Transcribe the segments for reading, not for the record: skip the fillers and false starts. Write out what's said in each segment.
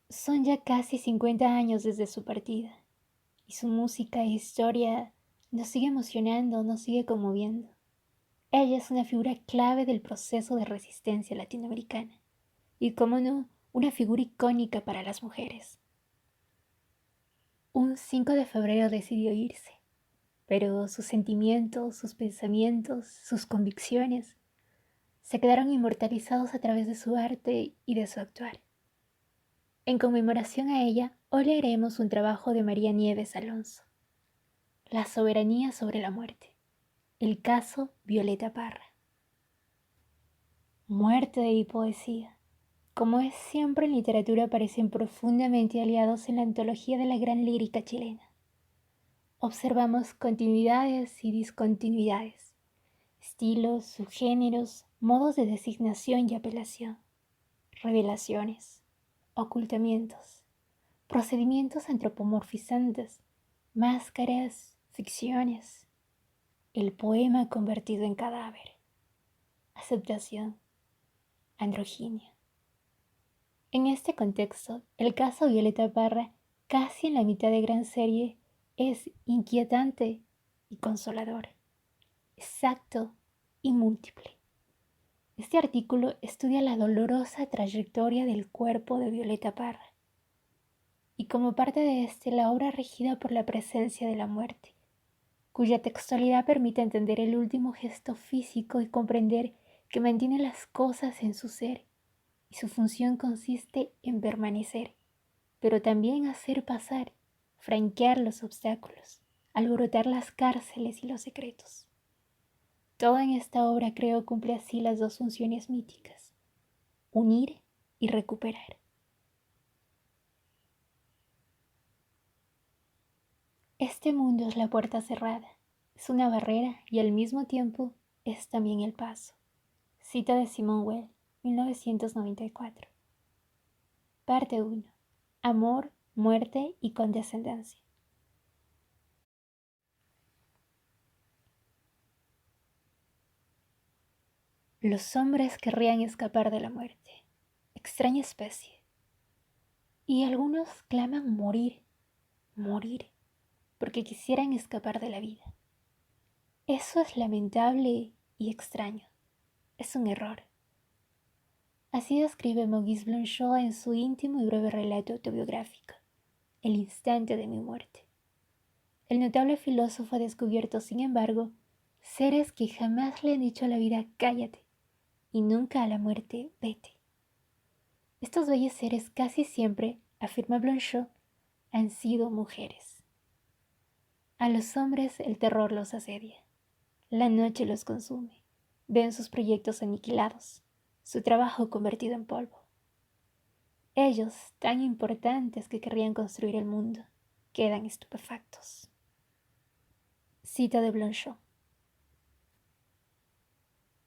Son ya casi 50 años desde su partida, y su música e historia nos sigue emocionando, nos sigue conmoviendo. Ella es una figura clave del proceso de resistencia latinoamericana, y como no, una figura icónica para las mujeres. Un 5 de febrero decidió irse, pero sus sentimientos, sus pensamientos, sus convicciones se quedaron inmortalizados a través de su arte y de su actuar. En conmemoración a ella, hoy leeremos un trabajo de María Nieves Alonso, La soberanía sobre la muerte, el caso Violeta Parra. Muerte y poesía, como es siempre en literatura, parecen profundamente aliados en la antología de la gran lírica chilena. Observamos continuidades y discontinuidades, estilos, subgéneros, modos de designación y apelación, revelaciones, ocultamientos, procedimientos antropomorfizantes, máscaras, ficciones, el poema convertido en cadáver, aceptación, androginia. En este contexto, el caso Violeta Parra, casi en la mitad de gran serie, es inquietante y consolador, exacto y múltiple. Este artículo estudia la dolorosa trayectoria del cuerpo de Violeta Parra y como parte de la obra regida por la presencia de la muerte, cuya textualidad permite entender el último gesto físico y comprender que mantiene las cosas en su ser y su función consiste en permanecer, pero también hacer pasar, franquear los obstáculos, alborotar las cárceles y los secretos. Todo en esta obra, creo, cumple así las dos funciones míticas: unir y recuperar. Este mundo es la puerta cerrada, es una barrera y al mismo tiempo es también el paso. Cita de Simone Weil, 1994. Parte 1. Amor, muerte y condescendencia. Los hombres querrían escapar de la muerte, extraña especie, y algunos claman morir, morir, porque quisieran escapar de la vida. Eso es lamentable y extraño, es un error. Así describe Maurice Blanchot en su íntimo y breve relato autobiográfico, El instante de mi muerte. El notable filósofo ha descubierto, sin embargo, seres que jamás le han dicho a la vida cállate y nunca a la muerte vete. Estos bellos seres casi siempre, afirma Blanchot, han sido mujeres. A los hombres el terror los asedia, la noche los consume, ven sus proyectos aniquilados, su trabajo convertido en polvo. Ellos, tan importantes que querrían construir el mundo, quedan estupefactos. Cita de Blanchot.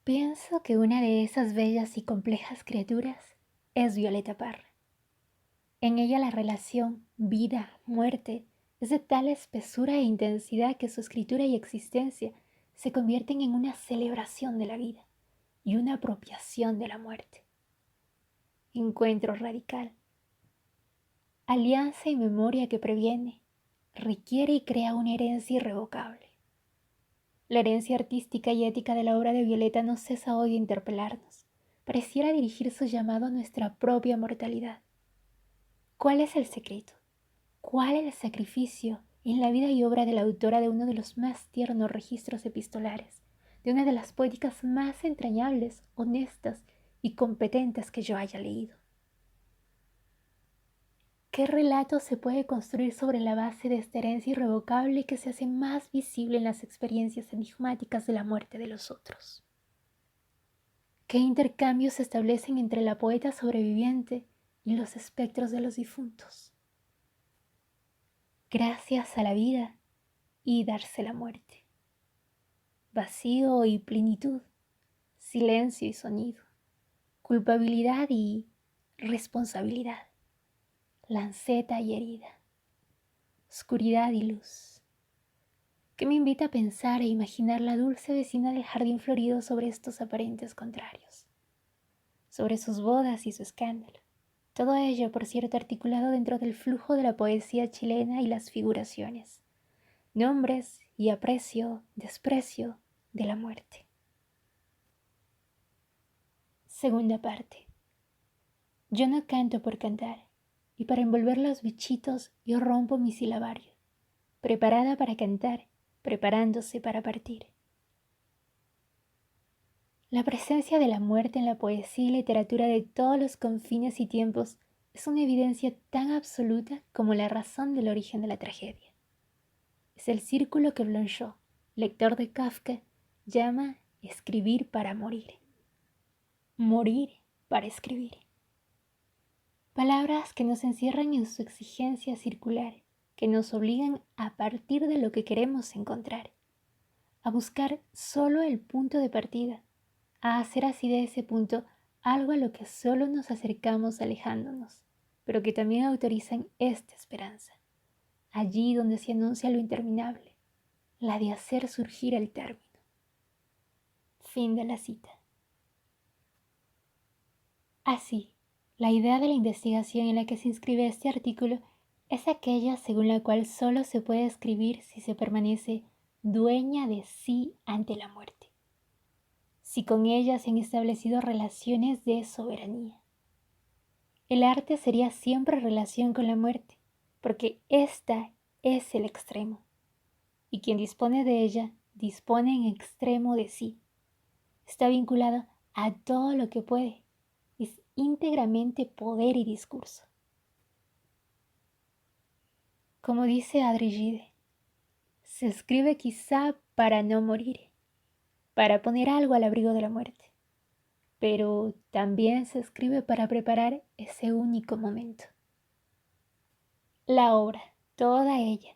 Pienso que una de esas bellas y complejas criaturas es Violeta Parra. En ella la relación vida-muerte es de tal espesura e intensidad que su escritura y existencia se convierten en una celebración de la vida y una apropiación de la muerte. Encuentro radical. Alianza y memoria que previene, requiere y crea una herencia irrevocable. La herencia artística y ética de la obra de Violeta no cesa hoy de interpelarnos. Pareciera dirigir su llamado a nuestra propia mortalidad. ¿Cuál es el secreto? ¿Cuál es el sacrificio en la vida y obra de la autora de uno de los más tiernos registros epistolares, de una de las poéticas más entrañables, honestas y competentes que yo haya leído? ¿Qué relato se puede construir sobre la base de esta herencia irrevocable que se hace más visible en las experiencias enigmáticas de la muerte de los otros? ¿Qué intercambios se establecen entre la poeta sobreviviente y los espectros de los difuntos? Gracias a la vida y darse la muerte. Vacío y plenitud, silencio y sonido, culpabilidad y responsabilidad, lanceta y herida, oscuridad y luz, que me invita a pensar e imaginar la dulce vecina del jardín florido sobre estos aparentes contrarios, sobre sus bodas y su escándalo, Todo ello, por cierto, articulado dentro del flujo de la poesía chilena y las figuraciones, nombres y aprecio, desprecio de la muerte. Segunda parte. Yo no canto por cantar, y para envolver los bichitos yo rompo mi silabario, preparada para cantar, preparándose para partir. La presencia de la muerte en la poesía y literatura de todos los confines y tiempos es una evidencia tan absoluta como la razón del origen de la tragedia. Es el círculo que Blanchot, lector de Kafka, llama escribir para morir. Morir para escribir. Palabras que nos encierran en su exigencia circular, que nos obligan a partir de lo que queremos encontrar, a buscar solo el punto de partida, a hacer así de ese punto algo a lo que solo nos acercamos alejándonos, pero que también autorizan esta esperanza, allí donde se anuncia lo interminable, la de hacer surgir el término. Fin de la cita. Así, la idea de la investigación en la que se inscribe este artículo es aquella según la cual solo se puede escribir si se permanece dueña de sí ante la muerte, si con ella se han establecido relaciones de soberanía. El arte sería siempre relación con la muerte, porque ésta es el extremo, y quien dispone de ella dispone en extremo de sí. Está vinculado a todo lo que puede, es íntegramente poder y discurso. Como dice Audre Gide, se escribe quizá para no morir, para poner algo al abrigo de la muerte, pero también se escribe para preparar ese único momento. La obra, toda ella,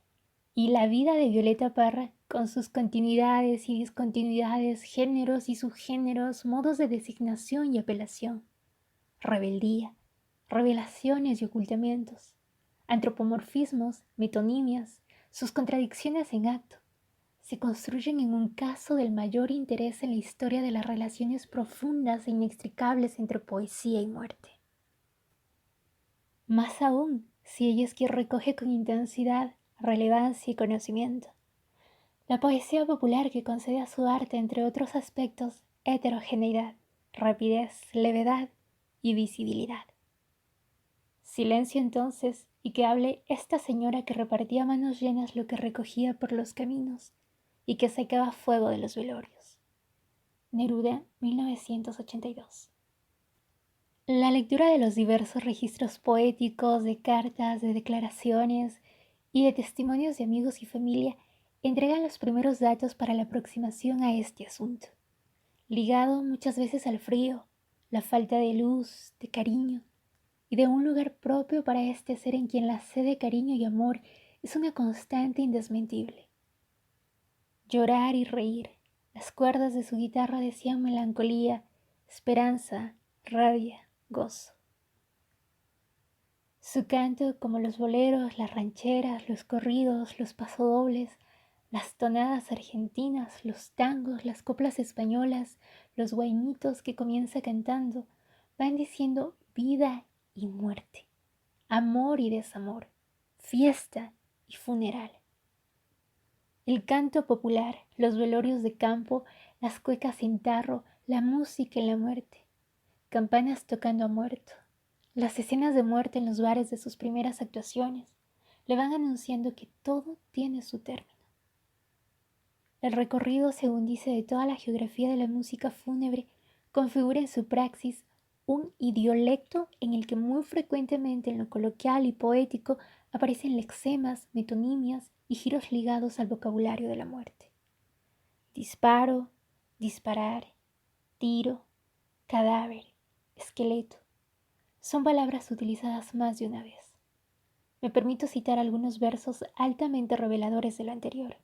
y la vida de Violeta Parra, con sus continuidades y discontinuidades, géneros y subgéneros, modos de designación y apelación, rebeldía, revelaciones y ocultamientos, antropomorfismos, metonimias, sus contradicciones en acto, se construyen en un caso del mayor interés en la historia de las relaciones profundas e inextricables entre poesía y muerte. Más aún, si ella es quien recoge con intensidad, relevancia y conocimiento. La poesía popular que concede a su arte, entre otros aspectos, heterogeneidad, rapidez, levedad y visibilidad. Silencio entonces, y que hable esta señora que repartía a manos llenas lo que recogía por los caminos y que secaba fuego de los velorios. Neruda, 1982. La lectura de los diversos registros poéticos, de cartas, de declaraciones y de testimonios de amigos y familia entregan los primeros datos para la aproximación a este asunto, ligado muchas veces al frío, la falta de luz, de cariño y de un lugar propio para este ser en quien la sed de cariño y amor es una constante indesmentible. Llorar y reír, las cuerdas de su guitarra decían melancolía, esperanza, rabia, gozo. Su canto, como los boleros, las rancheras, los corridos, los pasodobles, las tonadas argentinas, los tangos, las coplas españolas, los guainitos que comienza cantando, van diciendo vida y muerte, amor y desamor, fiesta y funeral. El canto popular, los velorios de campo, las cuecas en tarro, la música en la muerte, campanas tocando a muerto, las escenas de muerte en los bares de sus primeras actuaciones, le van anunciando que todo tiene su término. El recorrido, según dice, de toda la geografía de la música fúnebre configura en su praxis un idiolecto en el que muy frecuentemente en lo coloquial y poético aparecen lexemas, metonimias y giros ligados al vocabulario de la muerte. Disparo, disparar, tiro, cadáver, esqueleto. Son palabras utilizadas más de una vez. Me permito citar algunos versos altamente reveladores de lo anterior.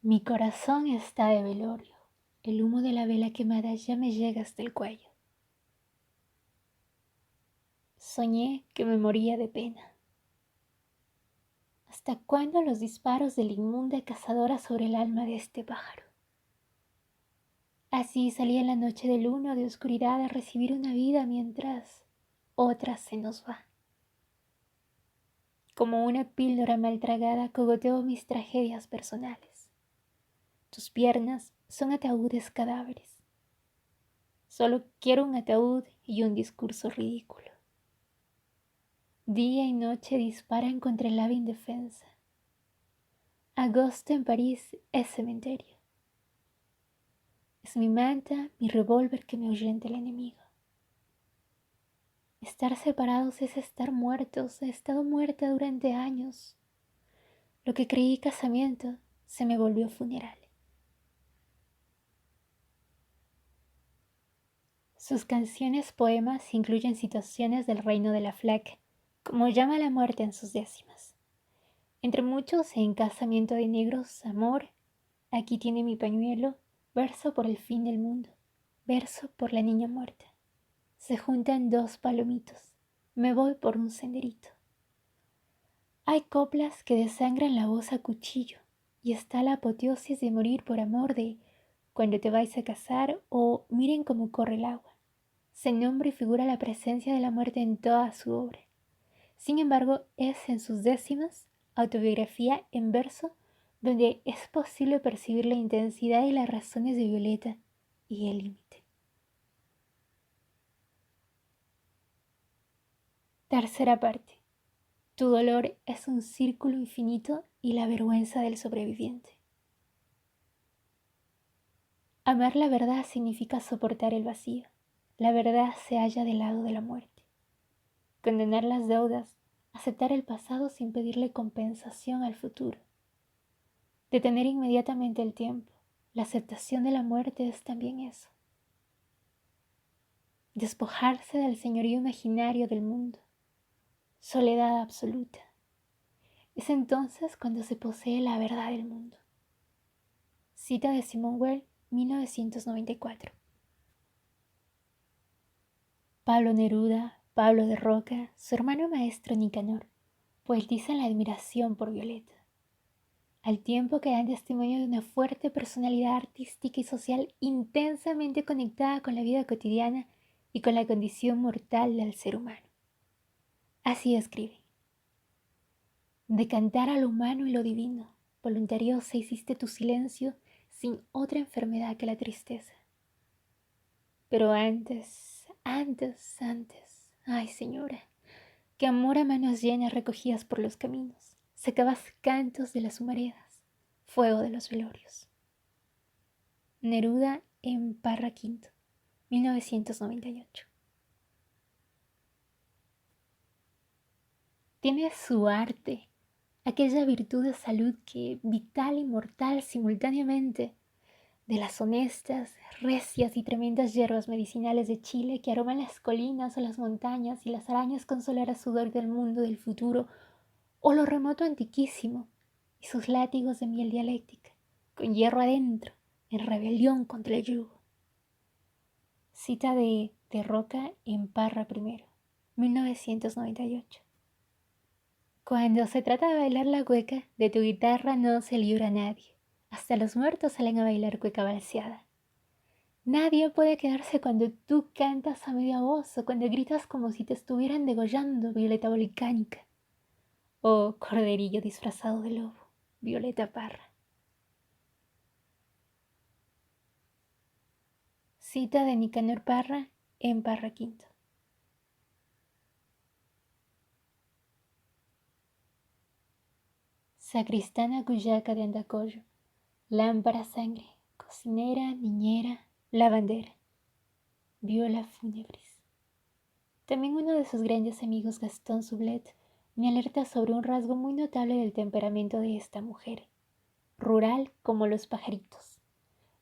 Mi corazón está de velorio, el humo de la vela quemada ya me llega hasta el cuello. Soñé que me moría de pena. ¿Hasta cuándo los disparos de la inmunda cazadora sobre el alma de este pájaro? Así salía en la noche de luna o de oscuridad a recibir una vida mientras otra se nos va. Como una píldora mal tragada cogoteo mis tragedias personales. Tus piernas son ataúdes cadáveres. Solo quiero un ataúd y un discurso ridículo. Día y noche disparan contra el ave indefensa. Agosto en París es cementerio. Es mi manta, mi revólver que me ahuyenta el enemigo. Estar separados es estar muertos. He estado muerta durante años. Lo que creí casamiento se me volvió funeral. Sus canciones poemas incluyen situaciones del reino de la flaca, como llama la muerte en sus décimas. Entre muchos en Casamiento de Negros, Amor, Aquí tiene mi pañuelo, verso por el fin del mundo, verso por la niña muerta. Se juntan dos palomitos, me voy por un senderito. Hay coplas que desangran la voz a cuchillo, y está la apoteosis de morir por amor de Cuando te vais a casar o Miren cómo corre el agua. Se nombra y figura la presencia de la muerte en toda su obra. Sin embargo, es en sus décimas, autobiografía en verso, donde es posible percibir la intensidad y las razones de Violeta y el límite. Tercera parte. Tu dolor es un círculo infinito y la vergüenza del sobreviviente. Amar la verdad significa soportar el vacío. La verdad se halla del lado de la muerte. Condenar las deudas, aceptar el pasado sin pedirle compensación al futuro. Detener inmediatamente el tiempo. La aceptación de la muerte es también eso. Despojarse del señorío imaginario del mundo. Soledad absoluta. Es entonces cuando se posee la verdad del mundo. Cita de Simone Weil, 1994. Pablo Neruda, Pablo de Roca, su hermano maestro Nicanor, poetizan la admiración por Violeta, al tiempo que dan testimonio de una fuerte personalidad artística y social intensamente conectada con la vida cotidiana y con la condición mortal del ser humano. Así escribe: de cantar a lo humano y lo divino, voluntariosa hiciste tu silencio sin otra enfermedad que la tristeza. Pero antes, ay señora, que amor a manos llenas recogías por los caminos, secabas cantos de las humaredas, fuego de los velorios. Neruda en Parra Quinto, 1998. Tiene su arte, aquella virtud de salud que, vital y mortal simultáneamente, de las honestas, recias y tremendas hierbas medicinales de Chile que aroman las colinas o las montañas y las arañas con solar a sudor del mundo del futuro, o lo remoto antiquísimo y sus látigos de miel dialéctica, con hierro adentro, en rebelión contra el yugo. Cita de Roca en Parra I, 1998. Cuando se trata de bailar la cueca, de tu guitarra no se libra nadie. Hasta los muertos salen a bailar cueca balseada. Nadie puede quedarse cuando tú cantas a media voz o cuando gritas como si te estuvieran degollando, Violeta volcánica. O corderillo disfrazado de lobo, Violeta Parra. Cita de Nicanor Parra en Parra Quinto. Sacristana cuyaca de Andacollo, lámpara sangre, cocinera, niñera, lavandera, viola fúnebres. También uno de sus grandes amigos, Gastón Sublet, me alerta sobre un rasgo muy notable del temperamento de esta mujer, rural como los pajaritos,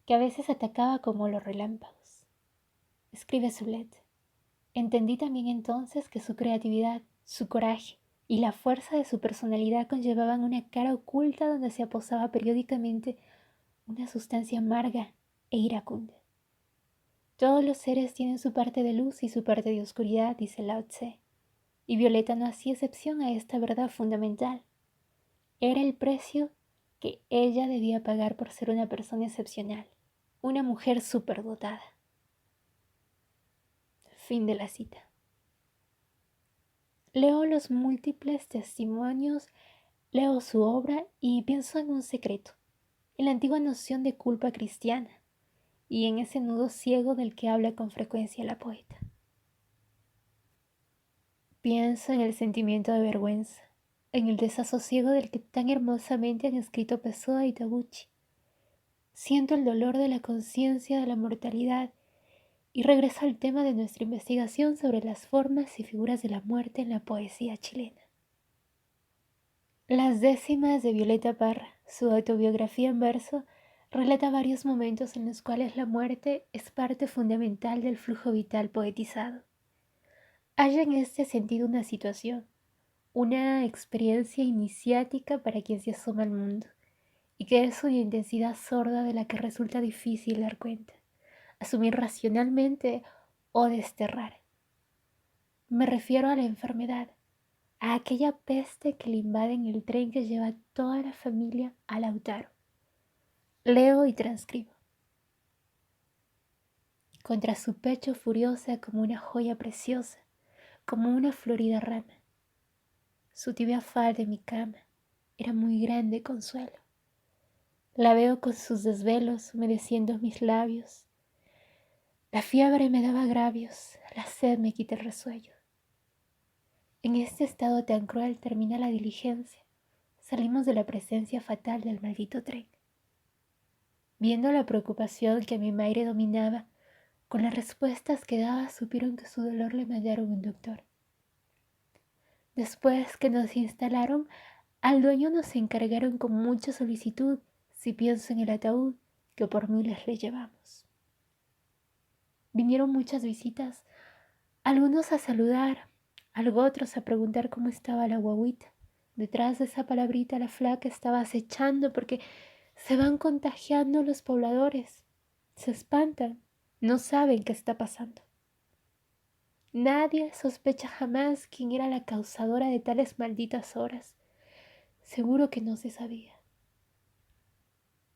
que a veces atacaba como los relámpagos. Escribe Sublet: entendí también entonces que su creatividad, su coraje y la fuerza de su personalidad conllevaban una cara oculta donde se aposaba periódicamente una sustancia amarga e iracunda. Todos los seres tienen su parte de luz y su parte de oscuridad, dice Lao Tse, y Violeta no hacía excepción a esta verdad fundamental. Era el precio que ella debía pagar por ser una persona excepcional, una mujer superdotada. Fin de la cita. Leo los múltiples testimonios, leo su obra y pienso en un secreto, en la antigua noción de culpa cristiana y en ese nudo ciego del que habla con frecuencia la poeta. Pienso en el sentimiento de vergüenza, en el desasosiego del que tan hermosamente han escrito Pessoa y Taguchi. Siento el dolor de la conciencia de la mortalidad y regreso al tema de nuestra investigación sobre las formas y figuras de la muerte en la poesía chilena. Las décimas de Violeta Parra, su autobiografía en verso, relata varios momentos en los cuales la muerte es parte fundamental del flujo vital poetizado. Hay en este sentido una situación, una experiencia iniciática para quien se asoma al mundo, y que es una intensidad sorda de la que resulta difícil dar cuenta, asumir racionalmente o desterrar. Me refiero a la enfermedad, a aquella peste que le invade en el tren que lleva a toda la familia a Lautaro. Leo y transcribo. Contra su pecho furiosa como una joya preciosa, como una florida rama. Su tibia falda en mi cama era muy grande consuelo. La veo con sus desvelos humedeciendo mis labios. La fiebre me daba agravios, la sed me quita el resuello. En este estado tan cruel termina la diligencia. Salimos de la presencia fatal del maldito tren. Viendo la preocupación que a mi madre dominaba, con las respuestas que daba supieron que su dolor le mandaron un doctor. Después que nos instalaron, al dueño nos encargaron con mucha solicitud, si pienso en el ataúd, que por miles le llevamos. Vinieron muchas visitas, algunos a saludar, algo otros a preguntar cómo estaba la guagüita. Detrás de esa palabrita la flaca estaba acechando porque se van contagiando los pobladores, se espantan, no saben qué está pasando. Nadie sospecha jamás quién era la causadora de tales malditas horas. Seguro que no se sabía.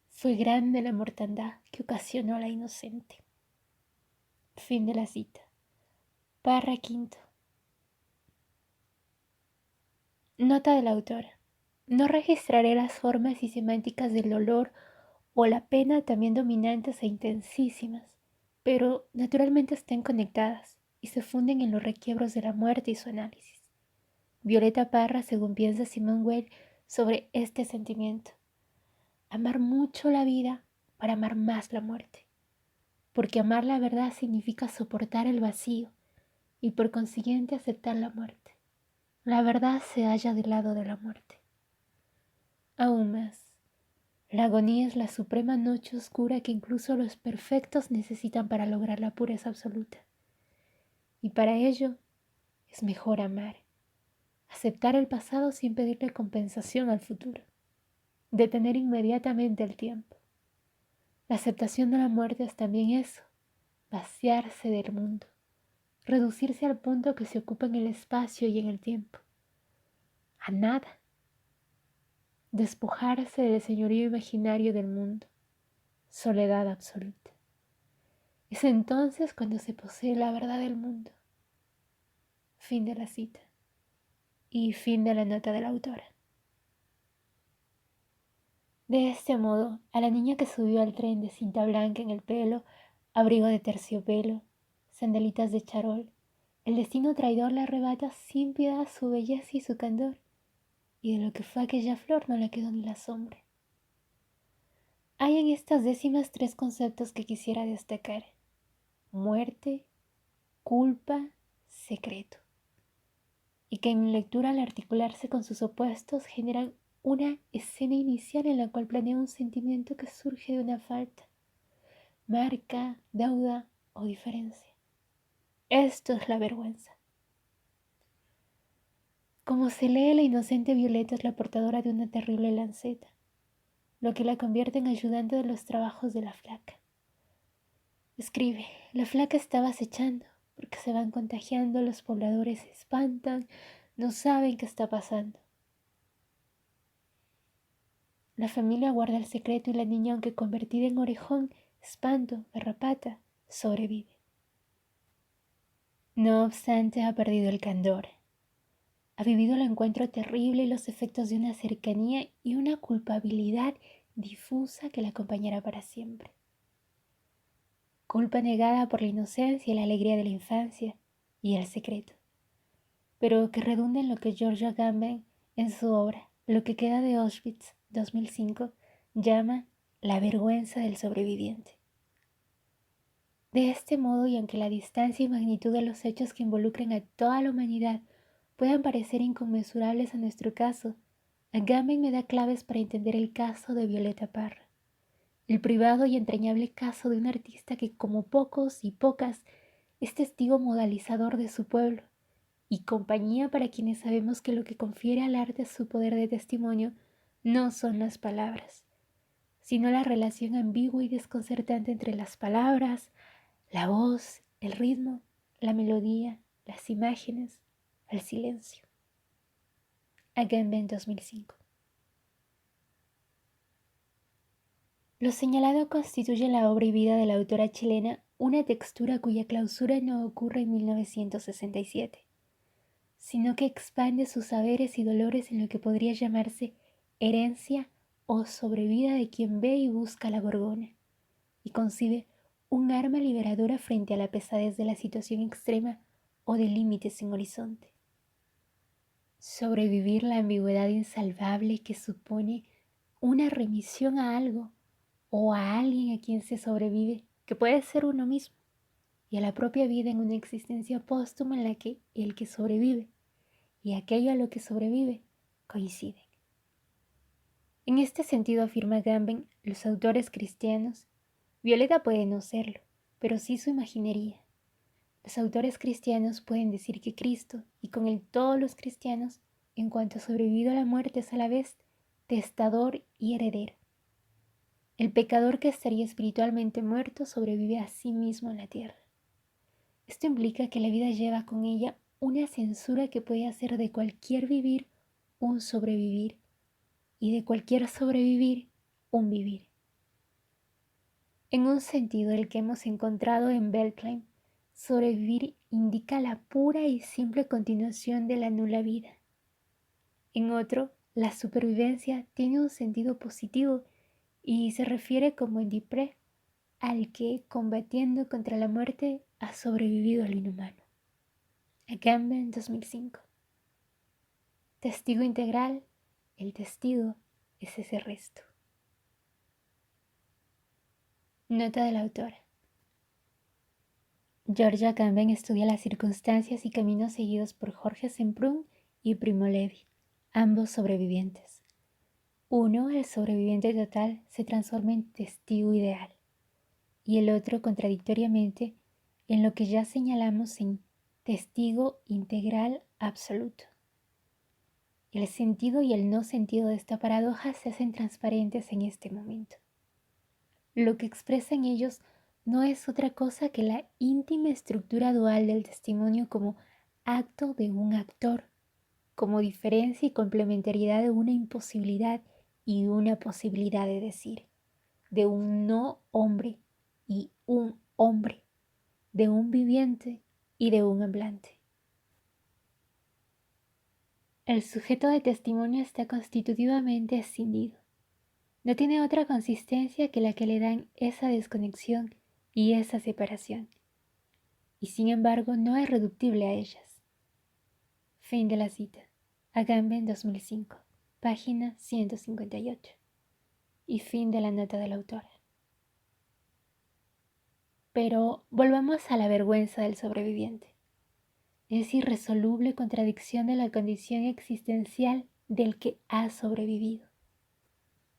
Fue grande la mortandad que ocasionó a la inocente. Fin de la cita. Parra quinto. Nota del autor. No registraré las formas y semánticas del dolor o la pena también dominantes e intensísimas, pero naturalmente están conectadas y se funden en los requiebros de la muerte y su análisis. Violeta Parra, según piensa Simone Weil sobre este sentimiento. Amar mucho la vida para amar más la muerte, porque amar la verdad significa soportar el vacío y por consiguiente aceptar la muerte. La verdad se halla del lado de la muerte. Aún más, la agonía es la suprema noche oscura que incluso los perfectos necesitan para lograr la pureza absoluta. Y para ello es mejor amar, aceptar el pasado sin pedirle compensación al futuro, detener inmediatamente el tiempo. La aceptación de la muerte es también eso, vaciarse del mundo, reducirse al punto que se ocupa en el espacio y en el tiempo, a nada, despojarse del señorío imaginario del mundo, soledad absoluta. Es entonces cuando se posee la verdad del mundo. Fin de la cita. Y fin de la nota de la autora. De este modo, a la niña que subió al tren de cinta blanca en el pelo, abrigo de terciopelo, sandalitas de charol, el destino traidor le arrebata sin piedad su belleza y su candor, y de lo que fue aquella flor no le quedó ni la sombra. Hay en estas décimas tres conceptos que quisiera destacar: muerte, culpa, secreto, y que en mi lectura al articularse con sus opuestos generan una escena inicial en la cual planea un sentimiento que surge de una falta, marca, deuda o diferencia. Esto es la vergüenza. Como se lee, la inocente Violeta es la portadora de una terrible lanceta, lo que la convierte en ayudante de los trabajos de la flaca. Escribe: la flaca estaba acechando, porque se van contagiando, los pobladores se espantan, no saben qué está pasando. La familia guarda el secreto y la niña, aunque convertida en orejón, espanto, garrapata, sobrevive. No obstante, ha perdido el candor. Ha vivido el encuentro terrible y los efectos de una cercanía y una culpabilidad difusa que la acompañará para siempre. Culpa negada por la inocencia y la alegría de la infancia y el secreto, pero que redunda en lo que George Agamben, en su obra Lo que queda de Auschwitz 2005, llama la vergüenza del sobreviviente. De este modo, y aunque la distancia y magnitud de los hechos que involucran a toda la humanidad puedan parecer inconmensurables a nuestro caso, Agamben me da claves para entender el caso de Violeta Parra, el privado y entrañable caso de un artista que, como pocos y pocas, es testigo modalizador de su pueblo y compañía para quienes sabemos que lo que confiere al arte su poder de testimonio no son las palabras, sino la relación ambigua y desconcertante entre las palabras, la voz, el ritmo, la melodía, las imágenes, el silencio. Agamben 2005. Lo señalado constituye en la obra y vida de la autora chilena una textura cuya clausura no ocurre en 1967, sino que expande sus saberes y dolores en lo que podría llamarse herencia o sobrevida de quien ve y busca la Gorgona, y concibe un arma liberadora frente a la pesadez de la situación extrema o del límite sin horizonte. Sobrevivir la ambigüedad insalvable que supone una remisión a algo o a alguien a quien se sobrevive, que puede ser uno mismo, y a la propia vida en una existencia póstuma en la que el que sobrevive y aquello a lo que sobrevive coinciden. En este sentido, afirma Agamben, los autores cristianos, Violeta puede no serlo, pero sí su imaginería. Los autores cristianos pueden decir que Cristo, y con él todos los cristianos, en cuanto ha sobrevivido a la muerte, es a la vez testador y heredero. El pecador que estaría espiritualmente muerto sobrevive a sí mismo en la tierra. Esto implica que la vida lleva con ella una censura que puede hacer de cualquier vivir un sobrevivir y de cualquier sobrevivir un vivir. En un sentido, el que hemos encontrado en Beltline, sobrevivir indica la pura y simple continuación de la nula vida. En otro, la supervivencia tiene un sentido positivo y se refiere, como en Dupré, al que, combatiendo contra la muerte, ha sobrevivido al inhumano. Agamben 2005. Testigo integral, el testigo es ese resto. Nota de la autora. George Agamben estudia las circunstancias y caminos seguidos por Jorge Semprún y Primo Levi, ambos sobrevivientes. Uno, el sobreviviente total, se transforma en testigo ideal, y el otro, contradictoriamente, en lo que ya señalamos en testigo integral absoluto. El sentido y el no sentido de esta paradoja se hacen transparentes en este momento. Lo que expresan ellos no es otra cosa que la íntima estructura dual del testimonio como acto de un actor, como diferencia y complementariedad de una imposibilidad y una posibilidad de decir, de un no hombre y un hombre, de un viviente y de un hablante. El sujeto de testimonio está constitutivamente escindido. No tiene otra consistencia que la que le dan esa desconexión y esa separación, y sin embargo no es reductible a ellas. Fin de la cita. Agamben 2005, página 158. Y fin de la nota de la autora. Pero volvamos a la vergüenza del sobreviviente. Es irresoluble contradicción de la condición existencial del que ha sobrevivido.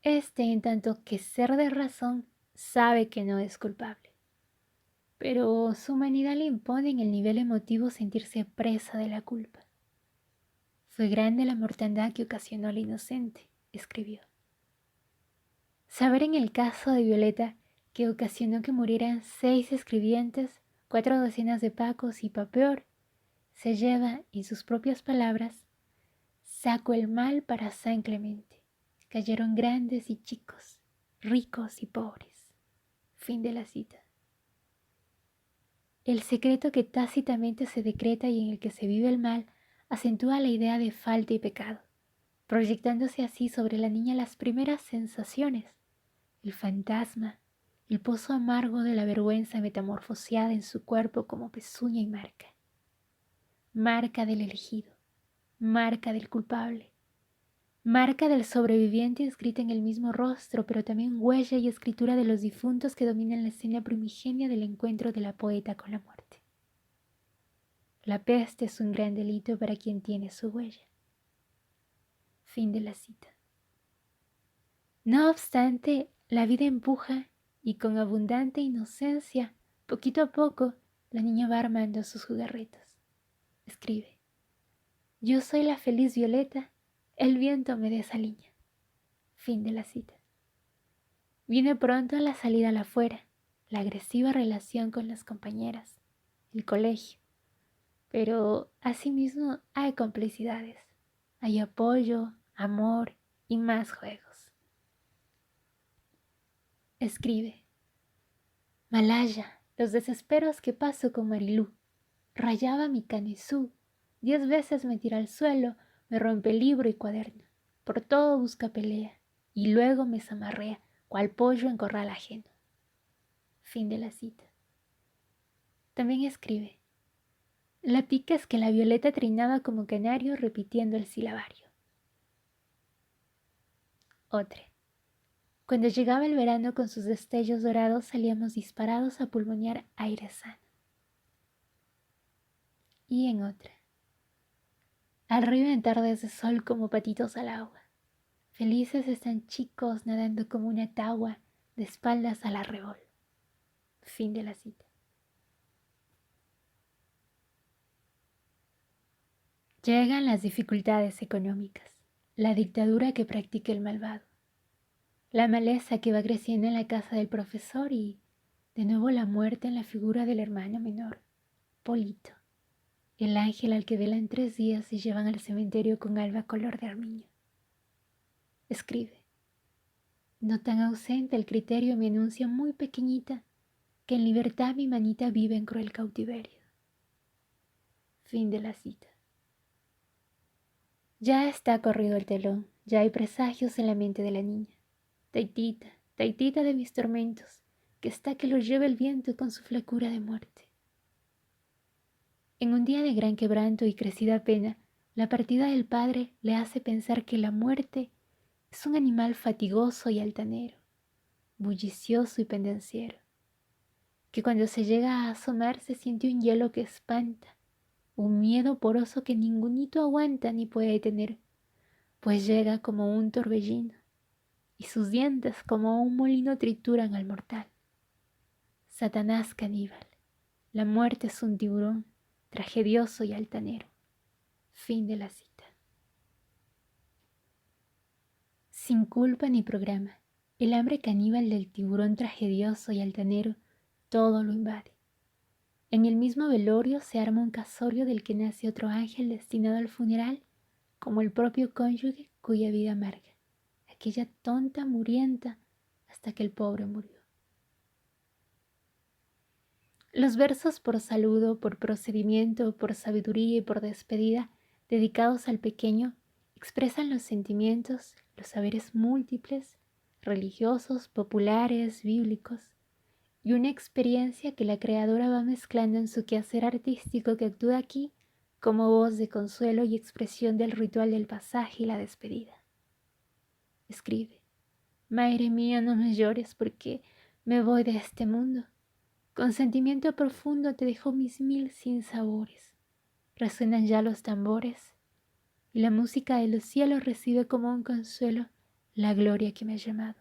En tanto que ser de razón, sabe que no es culpable. Pero su humanidad le impone en el nivel emotivo sentirse presa de la culpa. Fue grande la mortandad que ocasionó al inocente, escribió. Saber en el caso de Violeta que ocasionó que murieran 6 escribientes, 4 docenas de pacos y pa' peor, se lleva, en sus propias palabras, sacó el mal para San Clemente. Cayeron grandes y chicos, ricos y pobres. Fin de la cita. El secreto que tácitamente se decreta y en el que se vive el mal acentúa la idea de falta y pecado, proyectándose así sobre la niña las primeras sensaciones, el fantasma, el pozo amargo de la vergüenza metamorfoseada en su cuerpo como pezuña y marca. Marca del elegido, marca del culpable, marca del sobreviviente escrita en el mismo rostro, pero también huella y escritura de los difuntos que dominan la escena primigenia del encuentro de la poeta con la muerte. La peste es un gran delito para quien tiene su huella. Fin de la cita. No obstante, la vida empuja y con abundante inocencia, poquito a poco, la niña va armando sus jugarretos. Escribe: yo soy la feliz violeta, el viento me desaliña. Fin de la cita. Viene pronto la salida al afuera, la agresiva relación con las compañeras, el colegio. Pero asimismo hay complicidades, hay apoyo, amor y más juegos. Escribe: Malaya, los desesperos que paso con Marilú. Rayaba mi canesú, 10 veces me tira al suelo, me rompe libro y cuaderno. Por todo busca pelea, y luego me zamarrea, cual pollo en corral ajeno. Fin de la cita. También escribe: la pica es que la violeta trinaba como canario repitiendo el silabario. Otra. Cuando llegaba el verano con sus destellos dorados salíamos disparados a pulmonear aire sano. Y en otra. Al río en tardes de sol como patitos al agua. Felices están chicos nadando como una tagua de espaldas al arrebol. Fin de la cita. Llegan las dificultades económicas, la dictadura que practica el malvado, la maleza que va creciendo en la casa del profesor y, de nuevo, la muerte en la figura del hermano menor, Polito, el ángel al que velan 3 días y llevan al cementerio con alba color de armiño. Escribe: no tan ausente el criterio me anuncia muy pequeñita que en libertad mi manita vive en cruel cautiverio. Fin de la cita. Ya está corrido el telón, ya hay presagios en la mente de la niña. Taitita, taitita de mis tormentos, que está que lo lleva el viento con su flacura de muerte. En un día de gran quebranto y crecida pena, la partida del padre le hace pensar que la muerte es un animal fatigoso y altanero, bullicioso y pendenciero, que cuando se llega a asomar se siente un hielo que espanta, un miedo poroso que ningunito aguanta ni puede detener, pues llega como un torbellino, y sus dientes como un molino trituran al mortal. Satanás caníbal, la muerte es un tiburón, tragedioso y altanero. Fin de la cita. Sin culpa ni programa, el hambre caníbal del tiburón tragedioso y altanero todo lo invade. En el mismo velorio se arma un casorio del que nace otro ángel destinado al funeral, como el propio cónyuge cuya vida amarga, aquella tonta murienta hasta que el pobre murió. Los versos por saludo, por procedimiento, por sabiduría y por despedida, dedicados al pequeño, expresan los sentimientos, los saberes múltiples, religiosos, populares, bíblicos, y una experiencia que la creadora va mezclando en su quehacer artístico que actúa aquí como voz de consuelo y expresión del ritual del pasaje y la despedida. Escribe: Madre mía, no me llores porque me voy de este mundo. Con sentimiento profundo te dejo mis 1000 sinsabores. Resuenan ya los tambores y la música de los cielos recibe como un consuelo la gloria que me ha llamado.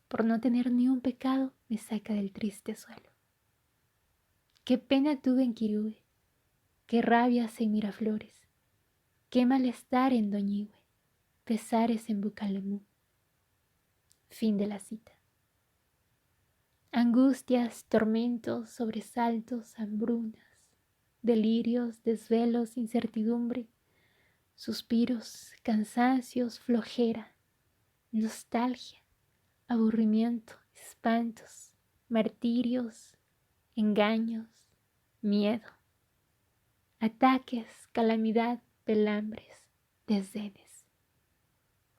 Por no tener ni un pecado me saca del triste suelo. Qué pena tuve en Quirihue, qué rabias en Miraflores, qué malestar en Doñihue, pesares en Bucalemú. Fin de la cita. Angustias, tormentos, sobresaltos, hambrunas, delirios, desvelos, incertidumbre, suspiros, cansancios, flojera, nostalgia, aburrimiento, espantos, martirios, engaños, miedo, ataques, calamidad, pelambres, desdenes.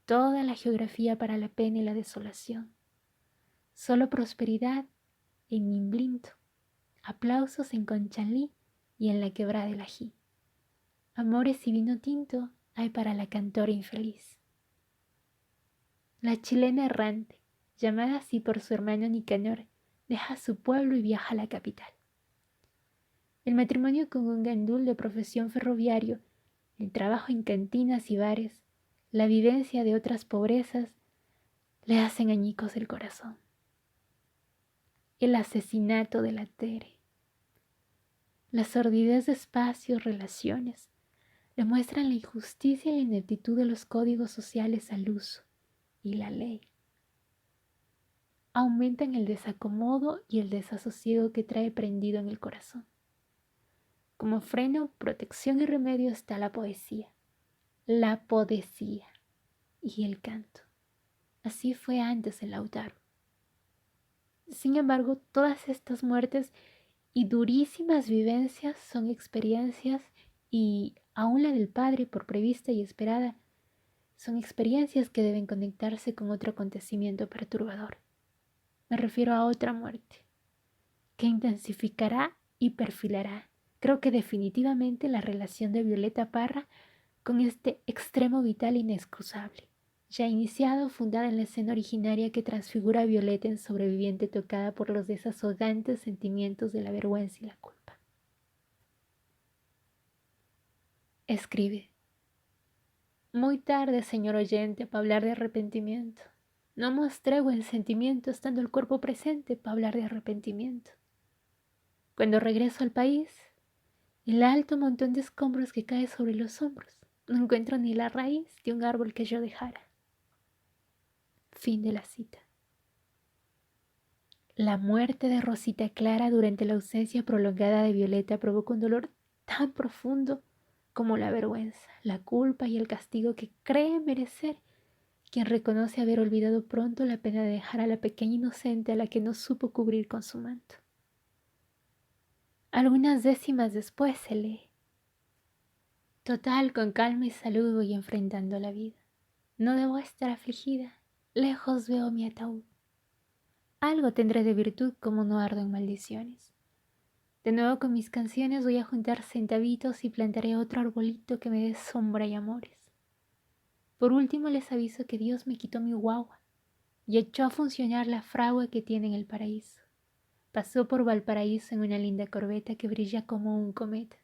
Toda la geografía para la pena y la desolación. Solo prosperidad en Nimblinto, aplausos en Conchalí y en la quebrada del Ají. Amores y vino tinto hay para la cantora infeliz. La chilena errante, llamada así por su hermano Nicanor, deja su pueblo y viaja a la capital. El matrimonio con un gandul de profesión ferroviario, el trabajo en cantinas y bares, la vivencia de otras pobrezas, le hacen añicos el corazón. El asesinato de la Tere, la sordidez de espacios, relaciones, le muestran la injusticia y la ineptitud de los códigos sociales al uso y la ley. Aumentan el desacomodo y el desasosiego que trae prendido en el corazón. Como freno, protección y remedio está la poesía y el canto. Así fue antes el Lautaro. Sin embargo, todas estas muertes y durísimas vivencias son experiencias, y aún la del padre, por prevista y esperada, son experiencias que deben conectarse con otro acontecimiento perturbador. Me refiero a otra muerte, que intensificará y perfilará, creo que definitivamente, la relación de Violeta Parra con este extremo vital inexcusable, ya iniciado, fundada en la escena originaria que transfigura a Violeta en sobreviviente tocada por los desazogantes sentimientos de la vergüenza y la culpa. Escribe: muy tarde, señor oyente, para hablar de arrepentimiento. No mostré buen sentimiento estando el cuerpo presente para hablar de arrepentimiento. Cuando regreso al país, el alto montón de escombros que cae sobre los hombros, no encuentro ni la raíz de un árbol que yo dejara. Fin de la cita. La muerte de Rosita Clara durante la ausencia prolongada de Violeta provoca un dolor tan profundo como la vergüenza, la culpa y el castigo que cree merecer quien reconoce haber olvidado pronto la pena de dejar a la pequeña inocente a la que no supo cubrir con su manto. Algunas décimas después se lee: total, con calma y salud voy enfrentando la vida. No debo estar afligida, lejos veo mi ataúd. Algo tendré de virtud como no ardo en maldiciones. De nuevo con mis canciones voy a juntar centavitos y plantaré otro arbolito que me dé sombra y amores. Por último les aviso que Dios me quitó mi guagua y echó a funcionar la fragua que tiene en el paraíso. Pasó por Valparaíso en una linda corbeta que brilla como un cometa.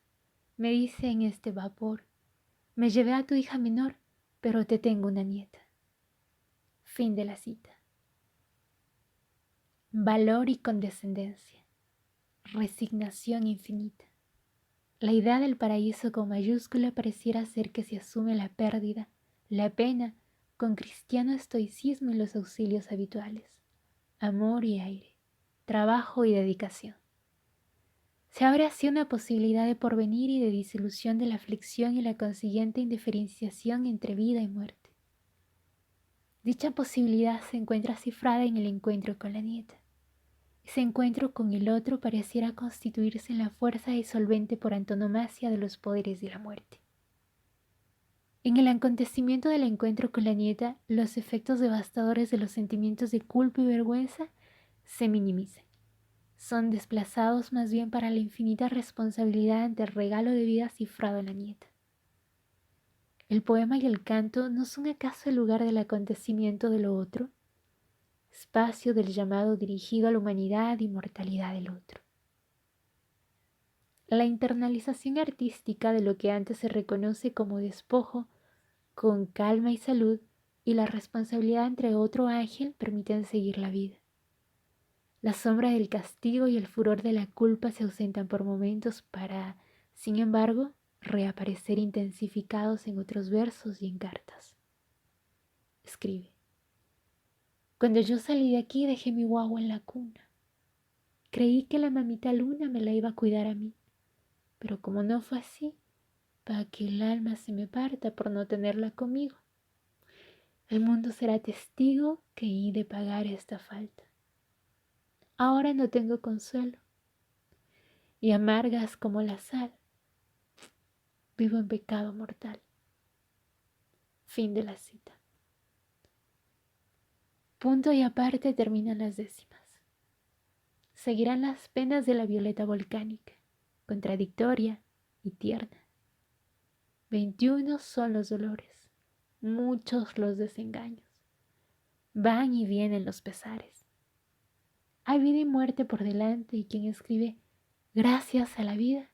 Me dice en este vapor: me llevé a tu hija menor, pero te tengo una nieta. Fin de la cita. Valor y condescendencia. Resignación infinita. La idea del paraíso con mayúscula pareciera ser que se asume la pérdida, la pena, con cristiano estoicismo y los auxilios habituales: amor y aire, trabajo y dedicación. Se abre así una posibilidad de porvenir y de disolución de la aflicción y la consiguiente indiferenciación entre vida y muerte. Dicha posibilidad se encuentra cifrada en el encuentro con la nieta. Ese encuentro con el otro pareciera constituirse en la fuerza disolvente por antonomasia de los poderes de la muerte. En el acontecimiento del encuentro con la nieta, los efectos devastadores de los sentimientos de culpa y vergüenza se minimizan. Son desplazados más bien para la infinita responsabilidad ante el regalo de vida cifrado en la nieta. ¿El poema y el canto no son acaso el lugar del acontecimiento de lo otro? Espacio del llamado dirigido a la humanidad y mortalidad del otro. La internalización artística de lo que antes se reconoce como despojo, con calma y salud, y la responsabilidad entre otro ángel permiten seguir la vida. La sombra del castigo y el furor de la culpa se ausentan por momentos para, sin embargo, reaparecer intensificados en otros versos y en cartas. Escribe: cuando yo salí de aquí dejé mi guagua en la cuna. Creí que la mamita luna me la iba a cuidar a mí, pero como no fue así, para que el alma se me parta por no tenerla conmigo. El mundo será testigo que he de pagar esta falta. ahora no tengo consuelo, y amargas como la sal, vivo en pecado mortal. Fin de la cita. Punto y aparte terminan las décimas. Seguirán las penas de la violeta volcánica, contradictoria y tierna. 21 son los dolores, muchos los desengaños. Van y vienen los pesares. Hay vida y muerte por delante y quien escribe gracias a la vida,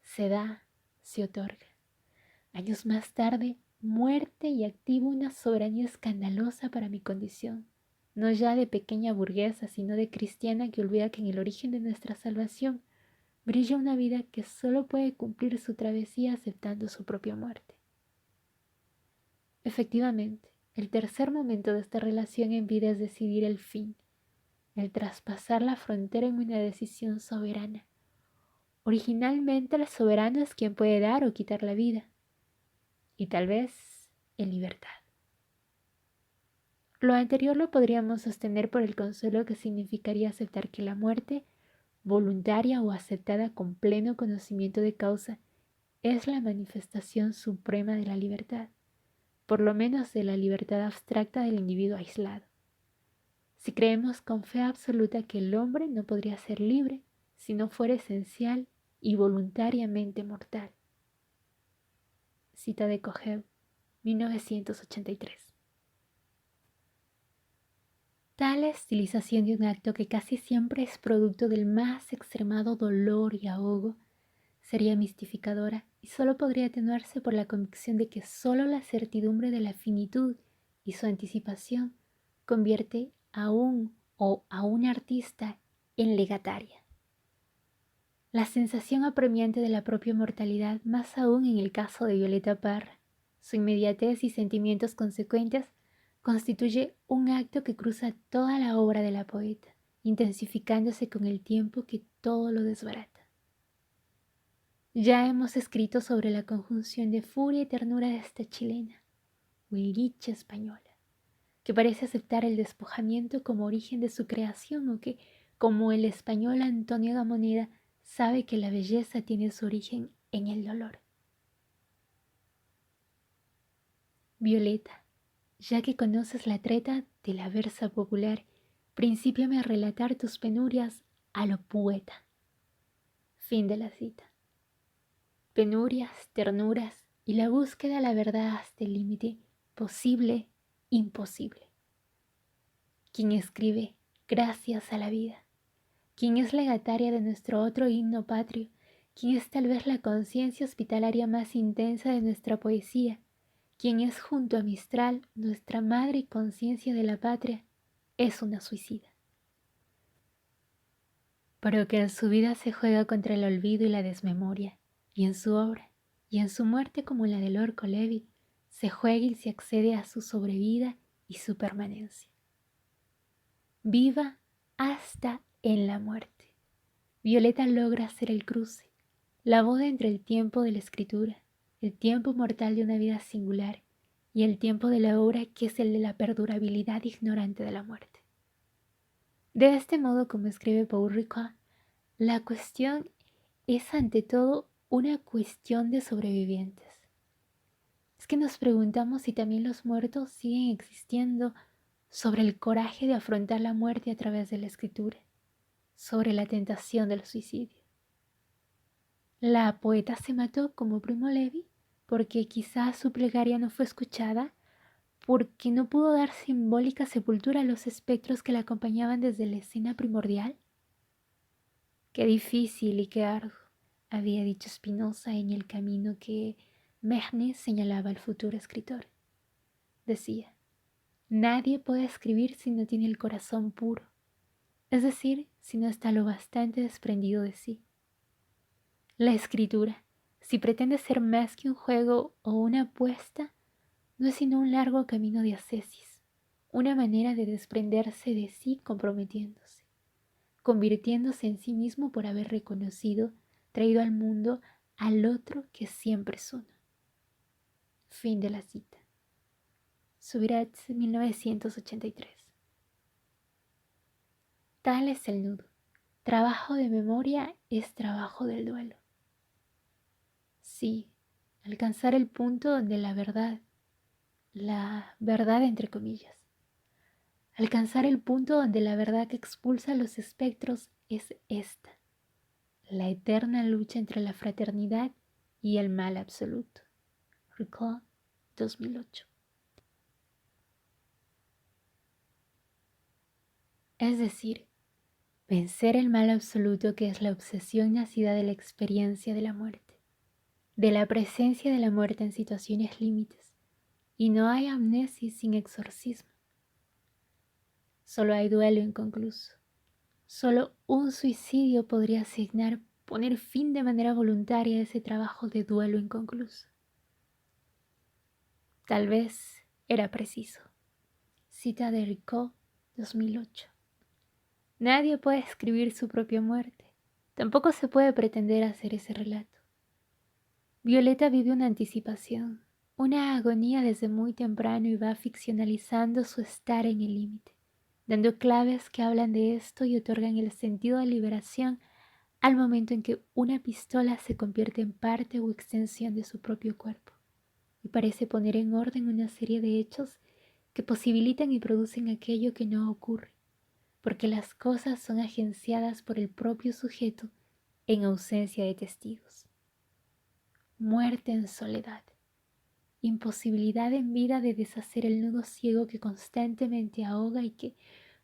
se da, se otorga. Años más tarde, muerte y activo una soberanía escandalosa para mi condición, no ya de pequeña burguesa, sino de cristiana que olvida que en el origen de nuestra salvación brilla una vida que solo puede cumplir su travesía aceptando su propia muerte. Efectivamente, el tercer momento de esta relación en vida es decidir el fin, el traspasar la frontera en una decisión soberana. Originalmente el soberano es quien puede dar o quitar la vida, y tal vez en libertad. Lo anterior lo podríamos sostener por el consuelo que significaría aceptar que la muerte, voluntaria o aceptada con pleno conocimiento de causa, es la manifestación suprema de la libertad, por lo menos de la libertad abstracta del individuo aislado. Si creemos con fe absoluta que el hombre no podría ser libre si no fuera esencial y voluntariamente mortal. Cita de Coelho, 1983. Tal estilización de un acto que casi siempre es producto del más extremado dolor y ahogo sería mistificadora y solo podría atenuarse por la convicción de que solo la certidumbre de la finitud y su anticipación convierte a un artista en legataria. La sensación apremiante de la propia mortalidad, más aún en el caso de Violeta Parra, su inmediatez y sentimientos consecuentes, constituye un acto que cruza toda la obra de la poeta, intensificándose con el tiempo que todo lo desbarata. Ya hemos escrito sobre la conjunción de furia y ternura de esta chilena, huilliche española, que parece aceptar el despojamiento como origen de su creación o que, como el español Antonio Gamoneda, sabe que la belleza tiene su origen en el dolor. Violeta, ya que conoces la treta de la versa popular, principíame a relatar tus penurias a lo poeta. Fin de la cita. Penurias, ternuras y la búsqueda de la verdad hasta el límite posible, imposible. Quien escribe gracias a la vida, quien es legataria de nuestro otro himno patrio, quien es tal vez la conciencia hospitalaria más intensa de nuestra poesía, quien es junto a Mistral nuestra madre y conciencia de la patria, es una suicida. Pero que en su vida se juega contra el olvido y la desmemoria, y en su obra, y en su muerte como en la de Lord Colevi, se juega y se accede a su sobrevida y su permanencia. Viva hasta en la muerte. Violeta logra hacer el cruce, la boda entre el tiempo de la escritura, el tiempo mortal de una vida singular y el tiempo de la obra que es el de la perdurabilidad ignorante de la muerte. De este modo, como escribe Paul Ricoeur, la cuestión es ante todo una cuestión de sobrevivientes. Es que nos preguntamos si también los muertos siguen existiendo, sobre el coraje de afrontar la muerte a través de la escritura, sobre la tentación del suicidio. La poeta se mató como Primo Levi porque quizás su plegaria no fue escuchada, porque no pudo dar simbólica sepultura a los espectros que la acompañaban desde la escena primordial. Qué difícil y qué arduo, había dicho Spinoza en el camino que Mechnes señalaba al futuro escritor. Decía, nadie puede escribir si no tiene el corazón puro, es decir, si no está lo bastante desprendido de sí. La escritura, si pretende ser más que un juego o una apuesta, no es sino un largo camino de ascesis, una manera de desprenderse de sí comprometiéndose, convirtiéndose en sí mismo por haber reconocido, traído al mundo al otro que siempre es uno. Fin de la cita. Subirats, 1983. Tal es el nudo. Trabajo de memoria es trabajo del duelo. Sí, alcanzar el punto donde la verdad entre comillas, alcanzar el punto donde la verdad que expulsa los espectros es esta, la eterna lucha entre la fraternidad y el mal absoluto. Recall 2008. Es decir, vencer el mal absoluto que es la obsesión nacida de la experiencia de la muerte, de la presencia de la muerte en situaciones límites, y no hay amnesis sin exorcismo. Solo hay duelo inconcluso. Solo un suicidio podría asignar, poner fin de manera voluntaria a ese trabajo de duelo inconcluso. Tal vez era preciso. Cita de Ricot, 2008. Nadie puede escribir su propia muerte. Tampoco se puede pretender hacer ese relato. Violeta vive una anticipación, una agonía desde muy temprano y va ficcionalizando su estar en el límite, dando claves que hablan de esto y otorgan el sentido de liberación al momento en que una pistola se convierte en parte o extensión de su propio cuerpo y parece poner en orden una serie de hechos que posibilitan y producen aquello que no ocurre, porque las cosas son agenciadas por el propio sujeto en ausencia de testigos. Muerte en soledad, imposibilidad en vida de deshacer el nudo ciego que constantemente ahoga y que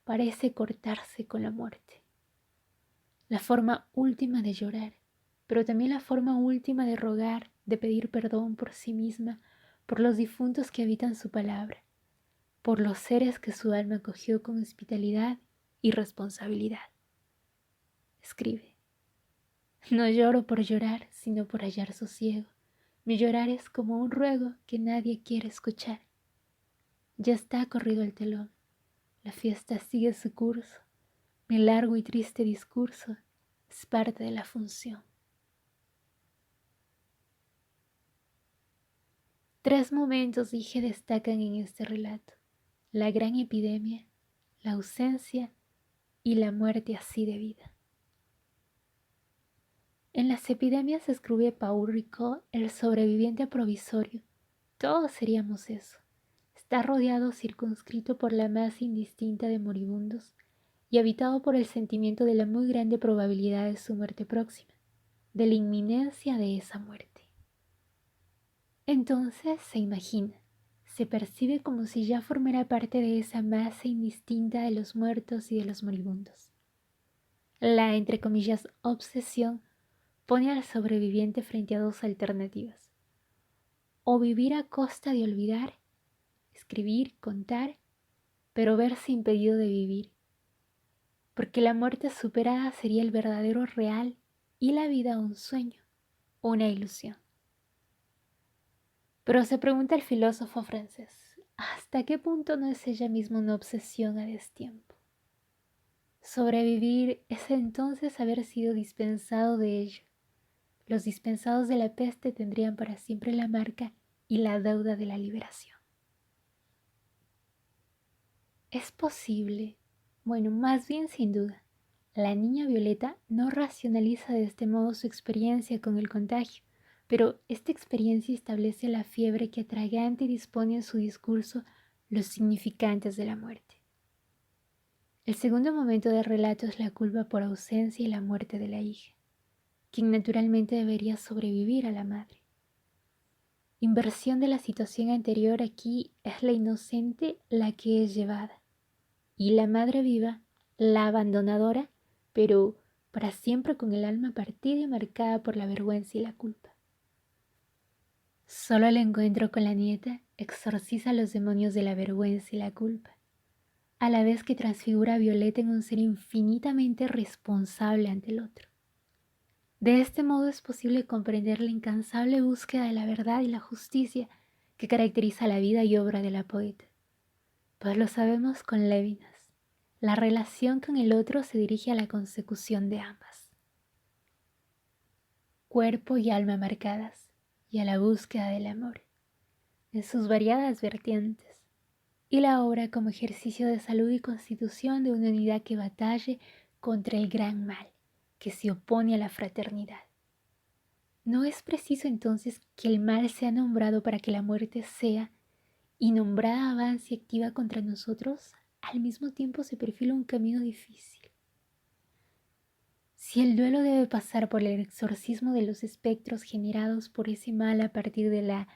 parece cortarse con la muerte. La forma última de llorar, pero también la forma última de rogar, de pedir perdón por sí misma, por los difuntos que habitan su palabra, por los seres que su alma acogió con hospitalidad y responsabilidad. Escribe: no lloro por llorar, sino por hallar sosiego. Mi llorar es como un ruego que nadie quiere escuchar. Ya está corrido el telón, la fiesta sigue su curso, mi largo y triste discurso es parte de la función. 3 momentos, dije, destacan en este relato: la gran epidemia, la ausencia y la muerte así de vida. En las epidemias, escribe Paul Ricoeur, el sobreviviente provisorio, todos seríamos eso. Está rodeado, circunscrito por la masa indistinta de moribundos y habitado por el sentimiento de la muy grande probabilidad de su muerte próxima, de la inminencia de esa muerte. Entonces se imagina, se percibe como si ya formara parte de esa masa indistinta de los muertos y de los moribundos. La, entre comillas, obsesión pone al sobreviviente frente a dos alternativas: o vivir a costa de olvidar, escribir, contar, pero verse impedido de vivir, porque la muerte superada sería el verdadero real y la vida un sueño, una ilusión. Pero se pregunta el filósofo francés, ¿hasta qué punto no es ella misma una obsesión a destiempo? Sobrevivir es entonces haber sido dispensado de ello. Los dispensados de la peste tendrían para siempre la marca y la deuda de la liberación. Es posible, bueno, más bien sin duda. La niña Violeta no racionaliza de este modo su experiencia con el contagio, pero esta experiencia establece la fiebre que atragante y dispone en su discurso los significantes de la muerte. El segundo momento del relato es la culpa por ausencia y la muerte de la hija, quien naturalmente debería sobrevivir a la madre. Inversión de la situación anterior, aquí es la inocente la que es llevada, y la madre viva, la abandonadora, pero para siempre con el alma partida y marcada por la vergüenza y la culpa. Solo el encuentro con la nieta exorciza los demonios de la vergüenza y la culpa, a la vez que transfigura a Violeta en un ser infinitamente responsable ante el otro. De este modo es posible comprender la incansable búsqueda de la verdad y la justicia que caracteriza la vida y obra de la poeta. Pues lo sabemos con Lévinas. La relación con el otro se dirige a la consecución de ambas. Cuerpo y alma marcadas, y a la búsqueda del amor, en sus variadas vertientes. y la obra como ejercicio de salud y constitución de una unidad que batalle contra el gran mal, que se opone a la fraternidad. ¿No es preciso entonces que el mal sea nombrado para que la muerte sea, y nombrada avance y activa contra nosotros, al mismo tiempo se perfila un camino difícil? Si el duelo debe pasar por el exorcismo de los espectros generados por ese mal a partir de la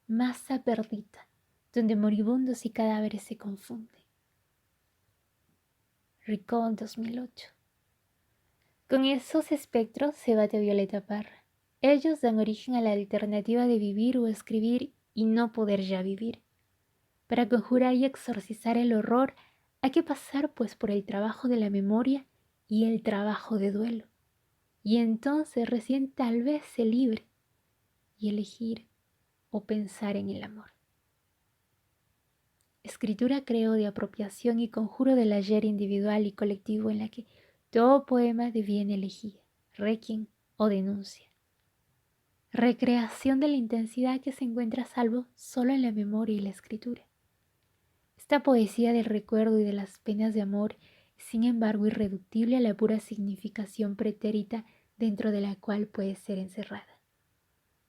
masa perdida, donde moribundos y cadáveres se confunden. Recall 2008. Con esos espectros se bate Violeta Parra. Ellos dan origen a la alternativa de vivir o escribir y no poder ya vivir. Para conjurar y exorcizar el horror hay que pasar pues por el trabajo de la memoria y el trabajo de duelo. Y entonces recién tal vez se libre y elegir o pensar en el amor. Escritura creo de apropiación y conjuro del ayer individual y colectivo en la que todo poema deviene elegía, requiem o denuncia. Recreación de la intensidad que se encuentra a salvo solo en la memoria y la escritura. Esta poesía del recuerdo y de las penas de amor es sin embargo irreductible a la pura significación pretérita dentro de la cual puede ser encerrada.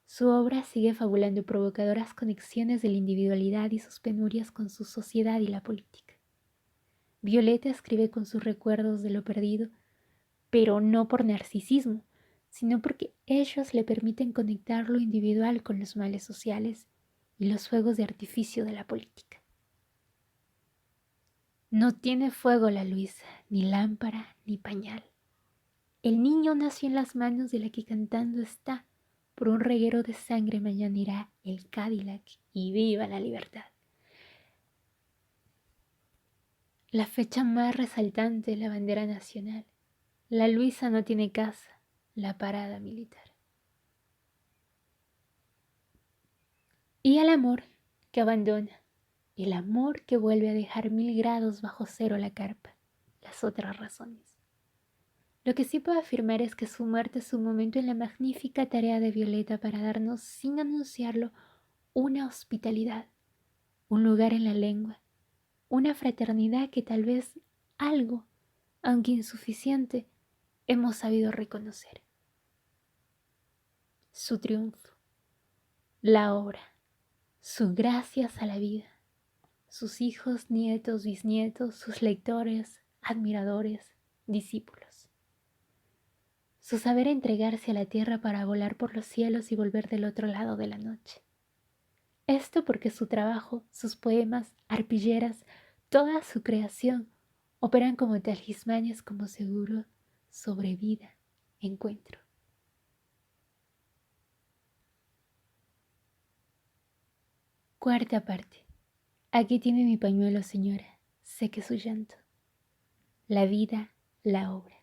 Su obra sigue fabulando provocadoras conexiones de la individualidad y sus penurias con su sociedad y la política. Violeta escribe con sus recuerdos de lo perdido, pero no por narcisismo, sino porque ellos le permiten conectar lo individual con los males sociales y los fuegos de artificio de la política. No tiene fuego la Luisa, ni lámpara, ni pañal. El niño nació en las manos de la que cantando está. Por un reguero de sangre mañana irá el Cadillac y viva la libertad. La fecha más resaltante es la bandera nacional. La Luisa no tiene casa, la parada militar. Y el amor que abandona, el amor que vuelve a dejar 1000 grados bajo cero la carpa, las otras razones. Lo que sí puedo afirmar es que su muerte es un momento en la magnífica tarea de Violeta para darnos, sin anunciarlo, una hospitalidad, un lugar en la lengua, una fraternidad que tal vez algo, aunque insuficiente, hemos sabido reconocer. Su triunfo, la obra, su gracias a la vida, sus hijos, nietos, bisnietos, sus lectores, admiradores, discípulos. Su saber entregarse a la tierra para volar por los cielos y volver del otro lado de la noche. Esto porque su trabajo, sus poemas, arpilleras, toda su creación operan como talismanes como seguro sobre vida, encuentro. Cuarta parte. Aquí tiene mi pañuelo, señora, seque su llanto. La vida, la obra.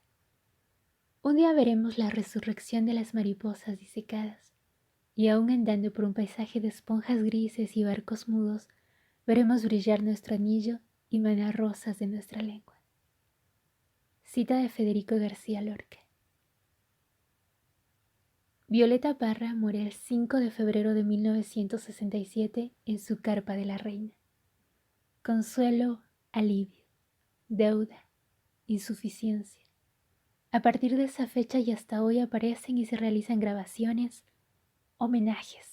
Un día veremos la resurrección de las mariposas disecadas, y aún andando por un paisaje de esponjas grises y barcos mudos, veremos brillar nuestro anillo y manar rosas de nuestra lengua. Cita de Federico García Lorca. Violeta Parra muere el 5 de febrero de 1967 en su carpa de la reina. Consuelo, alivio, deuda, insuficiencia. A partir de esa fecha y hasta hoy aparecen y se realizan grabaciones, homenajes,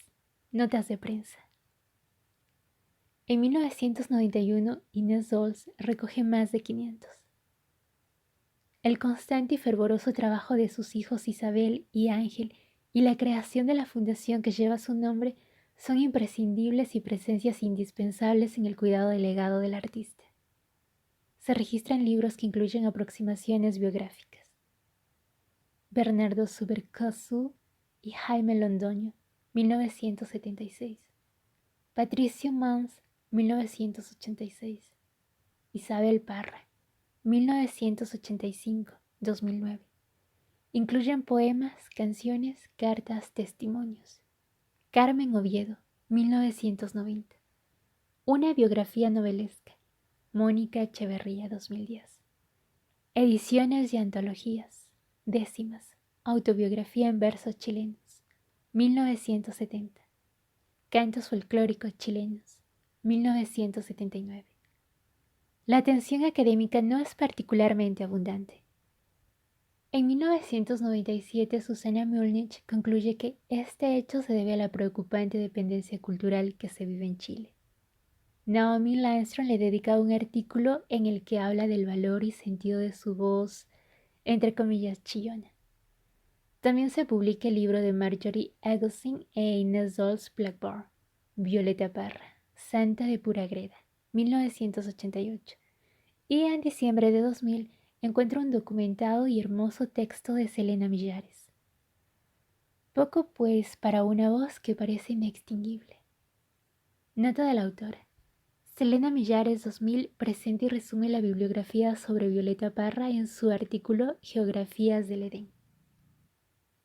notas de prensa. En 1991, Inés Dols recoge más de 500. El constante y fervoroso trabajo de sus hijos Isabel y Ángel y la creación de la fundación que lleva su nombre son imprescindibles y presencias indispensables en el cuidado del legado del artista. Se registran libros que incluyen aproximaciones biográficas. Bernardo Subercaseaux y Jaime Londoño, 1976. Patricio Mans, 1986. Isabel Parra, 1985-2009. Incluyen poemas, canciones, cartas, testimonios. Carmen Oviedo, 1990. Una biografía novelesca. Mónica Echeverría, 2010. Ediciones y antologías. Décimas. Autobiografía en versos chilenos. 1970. Cantos folclóricos chilenos. 1979. La atención académica no es particularmente abundante. En 1997, Susana Mulnich concluye que este hecho se debe a la preocupante dependencia cultural que se vive en Chile. Naomi Landstrom le dedica un artículo en el que habla del valor y sentido de su voz, entre comillas, chillona. También se publica el libro de Marjorie Eggleston e Inez Dolls Blackburn, Violeta Parra, Santa de Pura Greda, 1988. Y en diciembre de 2000 encuentra un documentado y hermoso texto de Selena Millares. Poco pues para una voz que parece inextinguible. Nota de la autora. Selena Millares 2000 presenta y resume la bibliografía sobre Violeta Parra en su artículo Geografías del Edén.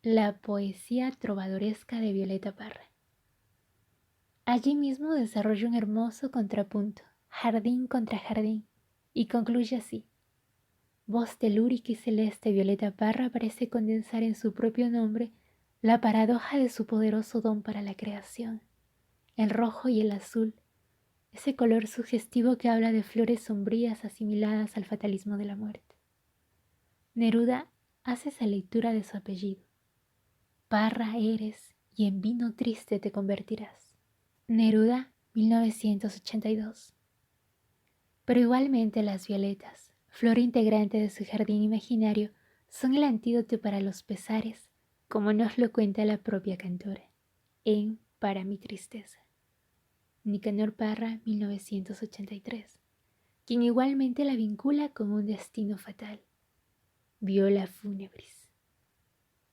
La poesía trovadoresca de Violeta Parra. Allí mismo desarrolla un hermoso contrapunto, jardín contra jardín, y concluye así. Voz telúrica y celeste, Violeta Parra parece condensar en su propio nombre la paradoja de su poderoso don para la creación, el rojo y el azul, ese color sugestivo que habla de flores sombrías asimiladas al fatalismo de la muerte. Neruda hace esa lectura de su apellido. Parra eres y en vino triste te convertirás. Neruda, 1982. Pero igualmente las violetas, flor integrante de su jardín imaginario, son el antídoto para los pesares, como nos lo cuenta la propia cantora, en Para mi tristeza. Nicanor Parra, 1983, quien igualmente la vincula con un destino fatal. Viola funebris.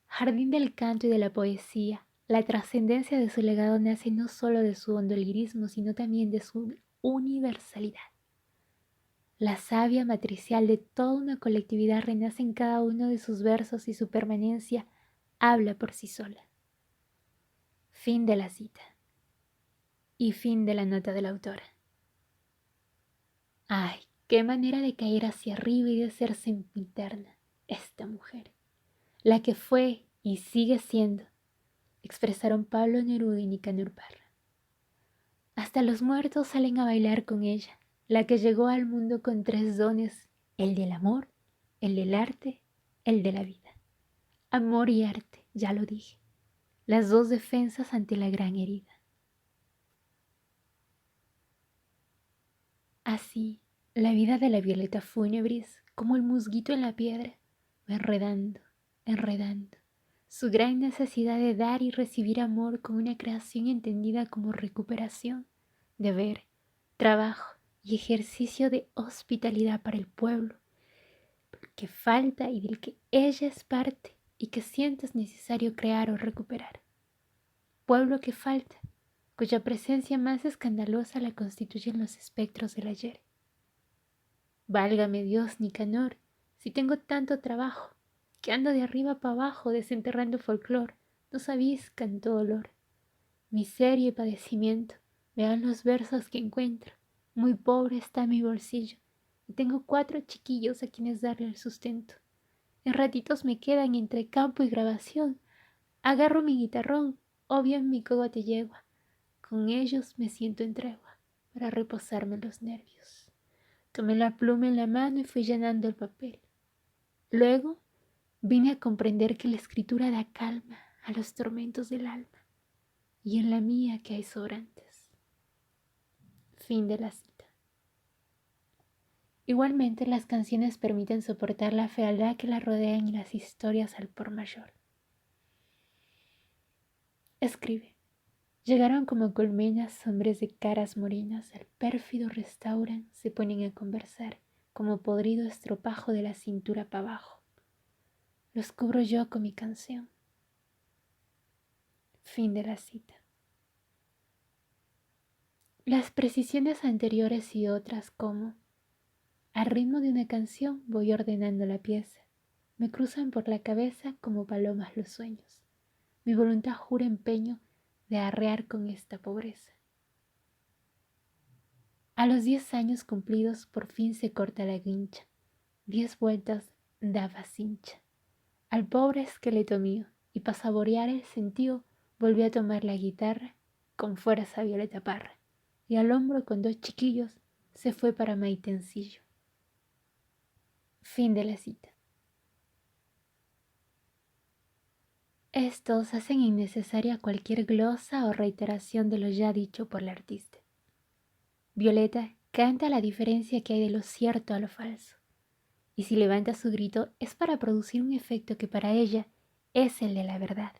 Jardín del canto y de la poesía, la trascendencia de su legado nace no solo de su hondo lirismo, sino también de su universalidad. La savia matricial de toda una colectividad renace en cada uno de sus versos y su permanencia habla por sí sola. Fin de la cita. Y fin de la nota de la autora. ¡Ay, qué manera de caer hacia arriba y de ser sempiterna esta mujer! La que fue y sigue siendo, expresaron Pablo Neruda y Nicanor Parra. Hasta los muertos salen a bailar con ella, la que llegó al mundo con 3 dones, el del amor, el del arte, el de la vida. Amor y arte, ya lo dije, las 2 defensas ante la gran herida. Así, la vida de la violeta funebris, como el musguito en la piedra, va enredando, enredando, su gran necesidad de dar y recibir amor con una creación entendida como recuperación, deber, trabajo y ejercicio de hospitalidad para el pueblo, que falta y del que ella es parte y que siente es necesario crear o recuperar. Pueblo que falta, cuya presencia más escandalosa la constituyen los espectros del ayer. Válgame Dios, Nicanor, si tengo tanto trabajo, que ando de arriba para abajo desenterrando folclor, no sabéis canto dolor. Miseria y padecimiento, vean los versos que encuentro, muy pobre está mi bolsillo, y tengo 4 chiquillos a quienes darle el sustento. En ratitos me quedan entre campo y grabación, agarro mi guitarrón, o bien mi cogote yegua, con ellos me siento en tregua, para reposarme los nervios. Tomé la pluma en la mano y fui llenando el papel. Luego vine a comprender que la escritura da calma a los tormentos del alma, y en la mía que hay sobrantes. Fin de la cita. Igualmente las canciones permiten soportar la fealdad que la rodean y las historias al por mayor. Escribe. Llegaron como colmenas hombres de caras morenas, al pérfido restauran, se ponen a conversar, como podrido estropajo de la cintura para abajo. Los cubro yo con mi canción. Fin de la cita. Las precisiones anteriores y otras como, al ritmo de una canción voy ordenando la pieza, me cruzan por la cabeza como palomas los sueños. Mi voluntad jura empeño de arrear con esta pobreza. A los 10 años cumplidos por fin se corta la guincha, 10 vueltas daba cincha al pobre esqueleto mío, y para saborear el sentido volví a tomar la guitarra con fuerza Violeta Parra, y al hombro con 2 chiquillos se fue para Maitencillo. Fin de la cita. Estos hacen innecesaria cualquier glosa o reiteración de lo ya dicho por la artista. Violeta canta la diferencia que hay de lo cierto a lo falso, y si levanta su grito es para producir un efecto que para ella es el de la verdad,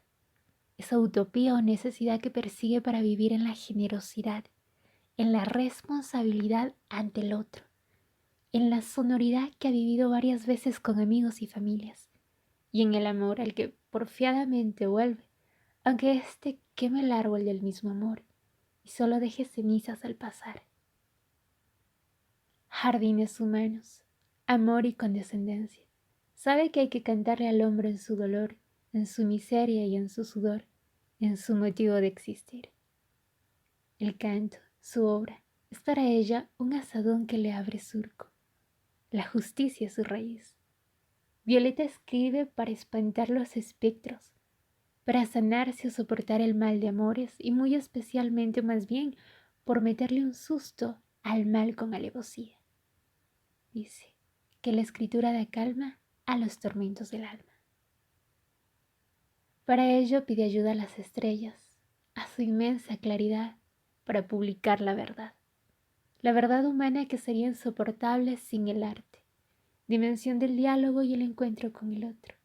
esa utopía o necesidad que persigue para vivir en la generosidad, en la responsabilidad ante el otro, en la sonoridad que ha vivido varias veces con amigos y familias, y en el amor al que porfiadamente vuelve, aunque éste queme el árbol del mismo amor y solo deje cenizas al pasar. Jardines humanos, amor y condescendencia. Sabe que hay que cantarle al hombre en su dolor, en su miseria y en su sudor, en su motivo de existir. El canto, su obra, es para ella un asadón que le abre surco. La justicia es su raíz. Violeta escribe para espantar los espectros, para sanarse o soportar el mal de amores y muy especialmente, más bien, por meterle un susto al mal con alevosía. Dice que la escritura da calma a los tormentos del alma. Para ello pide ayuda a las estrellas, a su inmensa claridad, para publicar la verdad humana que sería insoportable sin el arte, dimensión del diálogo y el encuentro con el otro,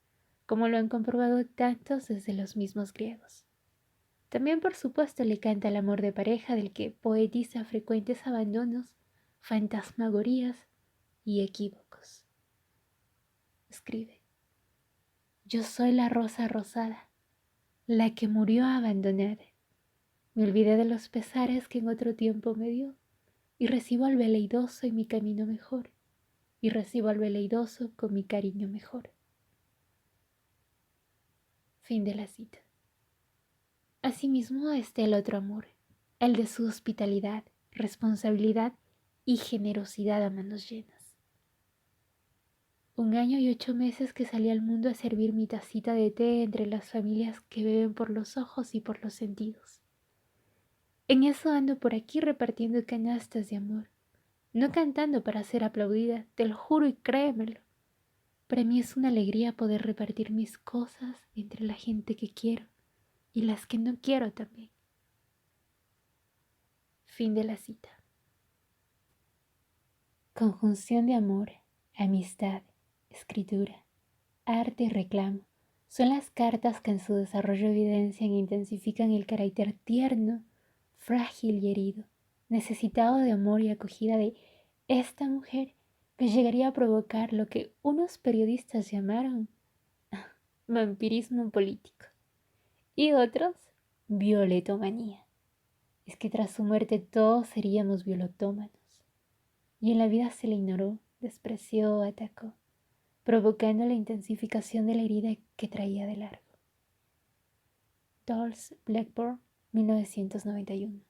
como lo han comprobado tantos desde los mismos griegos. También, por supuesto, le canta el amor de pareja del que poetiza frecuentes abandonos, fantasmagorías y equívocos. Escribe: yo soy la rosa rosada, la que murió abandonada. Me olvidé de los pesares que en otro tiempo me dio, y recibo al veleidoso en mi camino mejor, y recibo al veleidoso con mi cariño mejor. Fin de la cita. Asimismo está el otro amor, el de su hospitalidad, responsabilidad y generosidad a manos llenas. 1 año y 8 meses que salí al mundo a servir mi tacita de té entre las familias que beben por los ojos y por los sentidos. En eso ando por aquí repartiendo canastas de amor, no cantando para ser aplaudida, te lo juro y créemelo. Para mí es una alegría poder repartir mis cosas entre la gente que quiero y las que no quiero también. Fin de la cita. Conjunción de amor, amistad, escritura, arte y reclamo son las cartas que en su desarrollo evidencian e intensifican el carácter tierno, frágil y herido, necesitado de amor y acogida de esta mujer que llegaría a provocar lo que unos periodistas llamaron vampirismo político y otros violetomanía. Es que tras su muerte todos seríamos violetómanos. Y en la vida se le ignoró, despreció, atacó, provocando la intensificación de la herida que traía de largo. Dawes Blackburn, 1991.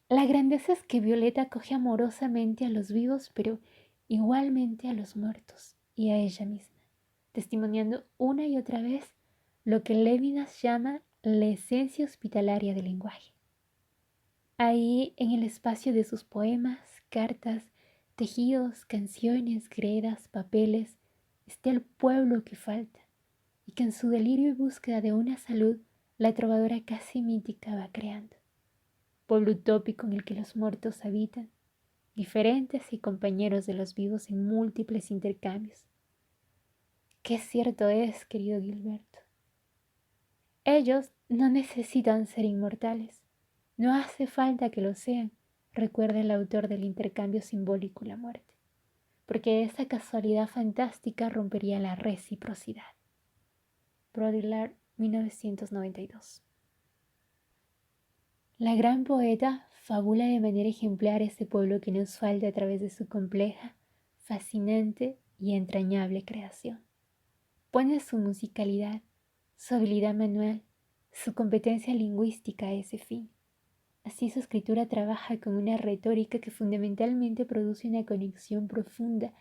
La grandeza es que Violeta acoge amorosamente a los vivos, pero igualmente a los muertos y a ella misma, testimoniando una y otra vez lo que Lévinas llama la esencia hospitalaria del lenguaje. Ahí, en el espacio de sus poemas, cartas, tejidos, canciones, gredas, papeles, está el pueblo que falta, y que en su delirio y búsqueda de una salud, la trovadora casi mítica va creando. Pueblo utópico en el que los muertos habitan, diferentes y compañeros de los vivos en múltiples intercambios. Qué cierto es, querido Gilberto. Ellos no necesitan ser inmortales. No hace falta que lo sean, recuerda el autor del intercambio simbólico y la muerte, porque esa casualidad fantástica rompería la reciprocidad. Baudelaire, 1992. La gran poeta fabula de manera ejemplar ese pueblo que nos falta a través de su compleja, fascinante y entrañable creación. Pone su musicalidad, su habilidad manual, su competencia lingüística a ese fin. Así su escritura trabaja con una retórica que fundamentalmente produce una conexión profunda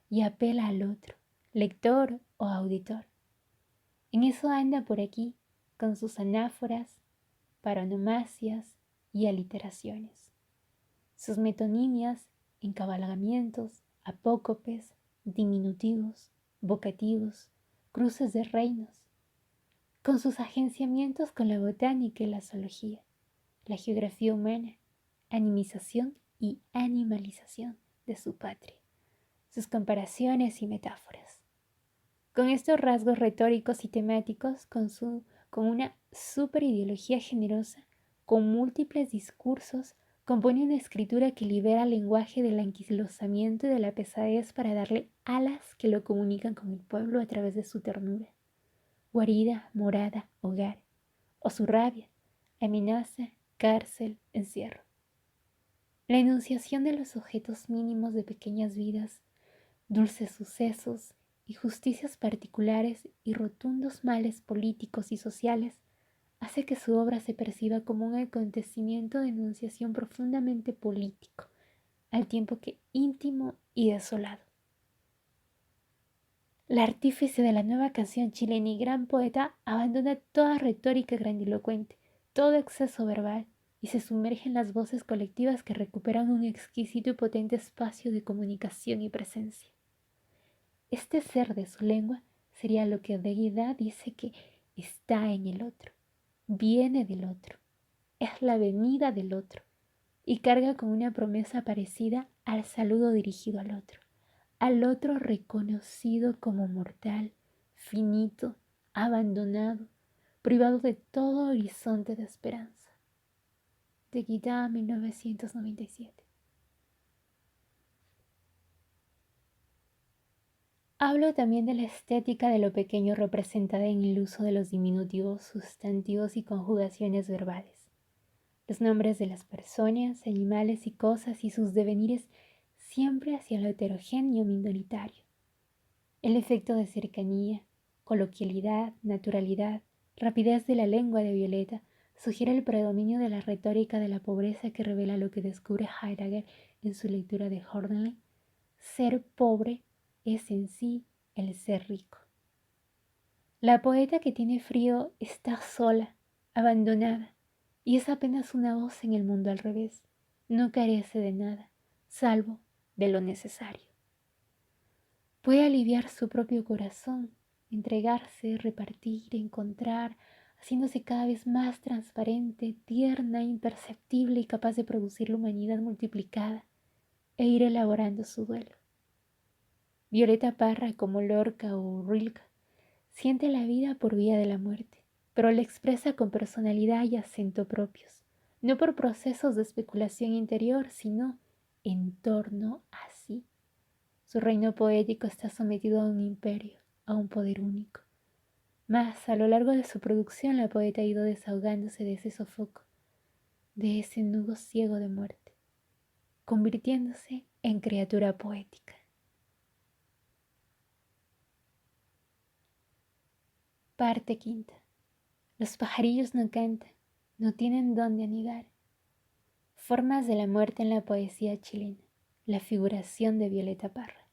y apela al otro, lector o auditor. En eso anda por aquí, con sus anáforas, paronomasias y aliteraciones. sus metonimias, encabalgamientos, apócopes, diminutivos, vocativos, cruces de reinos, con sus agenciamientos con la botánica y la zoología, la geografía humana, animización y animalización de su patria, sus comparaciones y metáforas. Con estos rasgos retóricos y temáticos, con una superideología generosa, con múltiples discursos, compone una escritura que libera el lenguaje del anquilosamiento y de la pesadez para darle alas que lo comunican con el pueblo a través de su ternura, guarida, morada, hogar, o su rabia, amenaza, cárcel, encierro. La enunciación de los objetos mínimos de pequeñas vidas, dulces sucesos y justicias particulares y rotundos males políticos y sociales hace que su obra se perciba como un acontecimiento de enunciación profundamente político, al tiempo que íntimo y desolado. La artífice de la nueva canción chilena y gran poeta abandona toda retórica grandilocuente, todo exceso verbal, y se sumerge en las voces colectivas que recuperan un exquisito y potente espacio de comunicación y presencia. Este ser de su lengua sería lo que Derrida dice que está en el otro, viene del otro, es la venida del otro, y carga con una promesa parecida al saludo dirigido al otro reconocido como mortal, finito, abandonado, privado de todo horizonte de esperanza. Derrida, 1997. Hablo también de la estética de lo pequeño representada en el uso de los diminutivos, sustantivos y conjugaciones verbales. Los nombres de las personas, animales y cosas y sus devenires siempre hacia lo heterogéneo minoritario. El efecto de cercanía, coloquialidad, naturalidad, rapidez de la lengua de Violeta sugiere el predominio de la retórica de la pobreza que revela lo que descubre Heidegger en su lectura de Hölderlin. Ser pobre es en sí el ser rico. La poeta que tiene frío está sola, abandonada, y es apenas una voz en el mundo al revés. No carece de nada, salvo de lo necesario. Puede aliviar su propio corazón, entregarse, repartir, encontrar, haciéndose cada vez más transparente, tierna, imperceptible y capaz de producir la humanidad multiplicada e ir elaborando su duelo. Violeta Parra, como Lorca o Rilke, siente la vida por vía de la muerte, pero la expresa con personalidad y acento propios, no por procesos de especulación interior, sino en torno a sí. Su reino poético está sometido a un imperio, a un poder único. Mas a lo largo de su producción la poeta ha ido desahogándose de ese sofoco, de ese nudo ciego de muerte, convirtiéndose en criatura poética. Parte quinta. Los pajarillos no cantan, no tienen dónde anidar. Formas de la muerte en la poesía chilena. La figuración de Violeta Parra.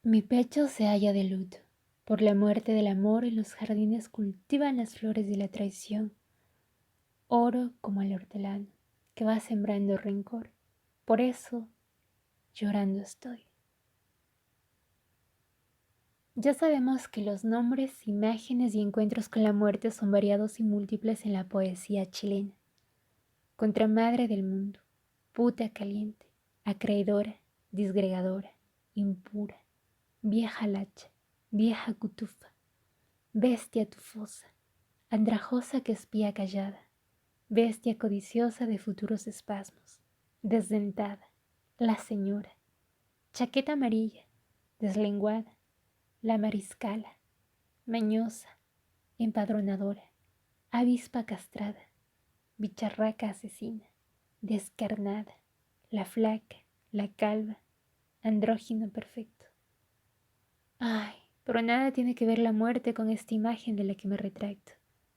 Mi pecho se halla de luto. Por la muerte del amor en los jardines cultivan las flores de la traición. Oro como el hortelano que va sembrando rencor. Por eso, llorando estoy. Ya sabemos que los nombres, imágenes y encuentros con la muerte son variados y múltiples en la poesía chilena. Contramadre del mundo, puta caliente, acreedora, disgregadora, impura, vieja lacha, vieja cutufa, bestia tufosa, andrajosa que espía callada, bestia codiciosa de futuros espasmos, desdentada, la señora, chaqueta amarilla, deslenguada, la mariscala, mañosa, empadronadora, avispa castrada, bicharraca asesina, descarnada, la flaca, la calva, andrógino perfecto. Ay, pero nada tiene que ver la muerte con esta imagen de la que me retracto,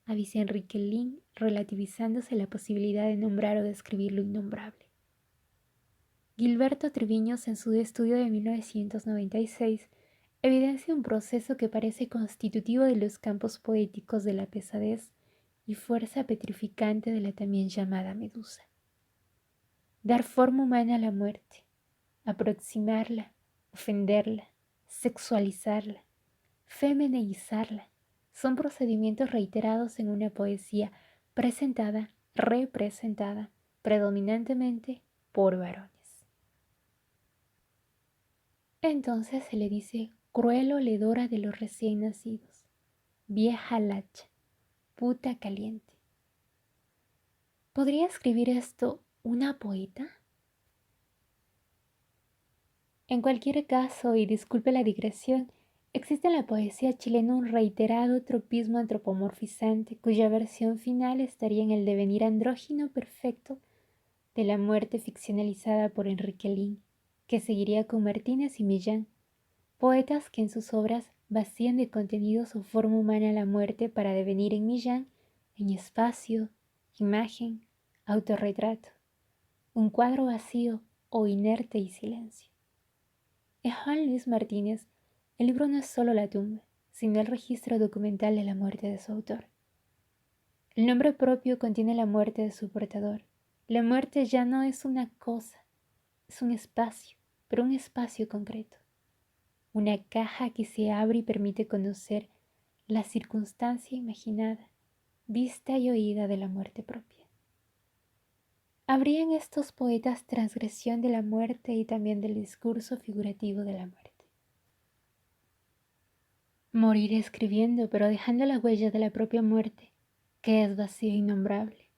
avisa Enrique Lin, relativizándose la posibilidad de nombrar o describir lo innombrable. Gilberto Triviños, en su estudio de 1996, evidencia un proceso que parece constitutivo de los campos poéticos de la pesadez y fuerza petrificante de la también llamada medusa. Dar forma humana a la muerte, aproximarla, ofenderla, sexualizarla, femineizarla, son procedimientos reiterados en una poesía presentada, representada, predominantemente por varones. Entonces se le dice cruel oledora de los recién nacidos, vieja lacha, puta caliente. ¿Podría escribir esto una poeta? En cualquier caso, y disculpe la digresión, existe en la poesía chilena un reiterado tropismo antropomorfizante cuya versión final estaría en el devenir andrógino perfecto de la muerte ficcionalizada por Enrique Lin, que seguiría con Martínez y Millán, poetas que en sus obras vacían de contenido su forma humana la muerte para devenir en Millán en espacio, imagen, autorretrato, un cuadro vacío o inerte y silencio. En Juan Luis Martínez, el libro no es solo la tumba, sino el registro documental de la muerte de su autor. El nombre propio contiene la muerte de su portador. La muerte ya no es una cosa, es un espacio, pero un espacio concreto. Una caja que se abre y permite conocer la circunstancia imaginada, vista y oída de la muerte propia. Habría en estos poetas transgresión de la muerte y también del discurso figurativo de la muerte. Morir escribiendo, pero dejando la huella de la propia muerte, que es vacío e innombrable,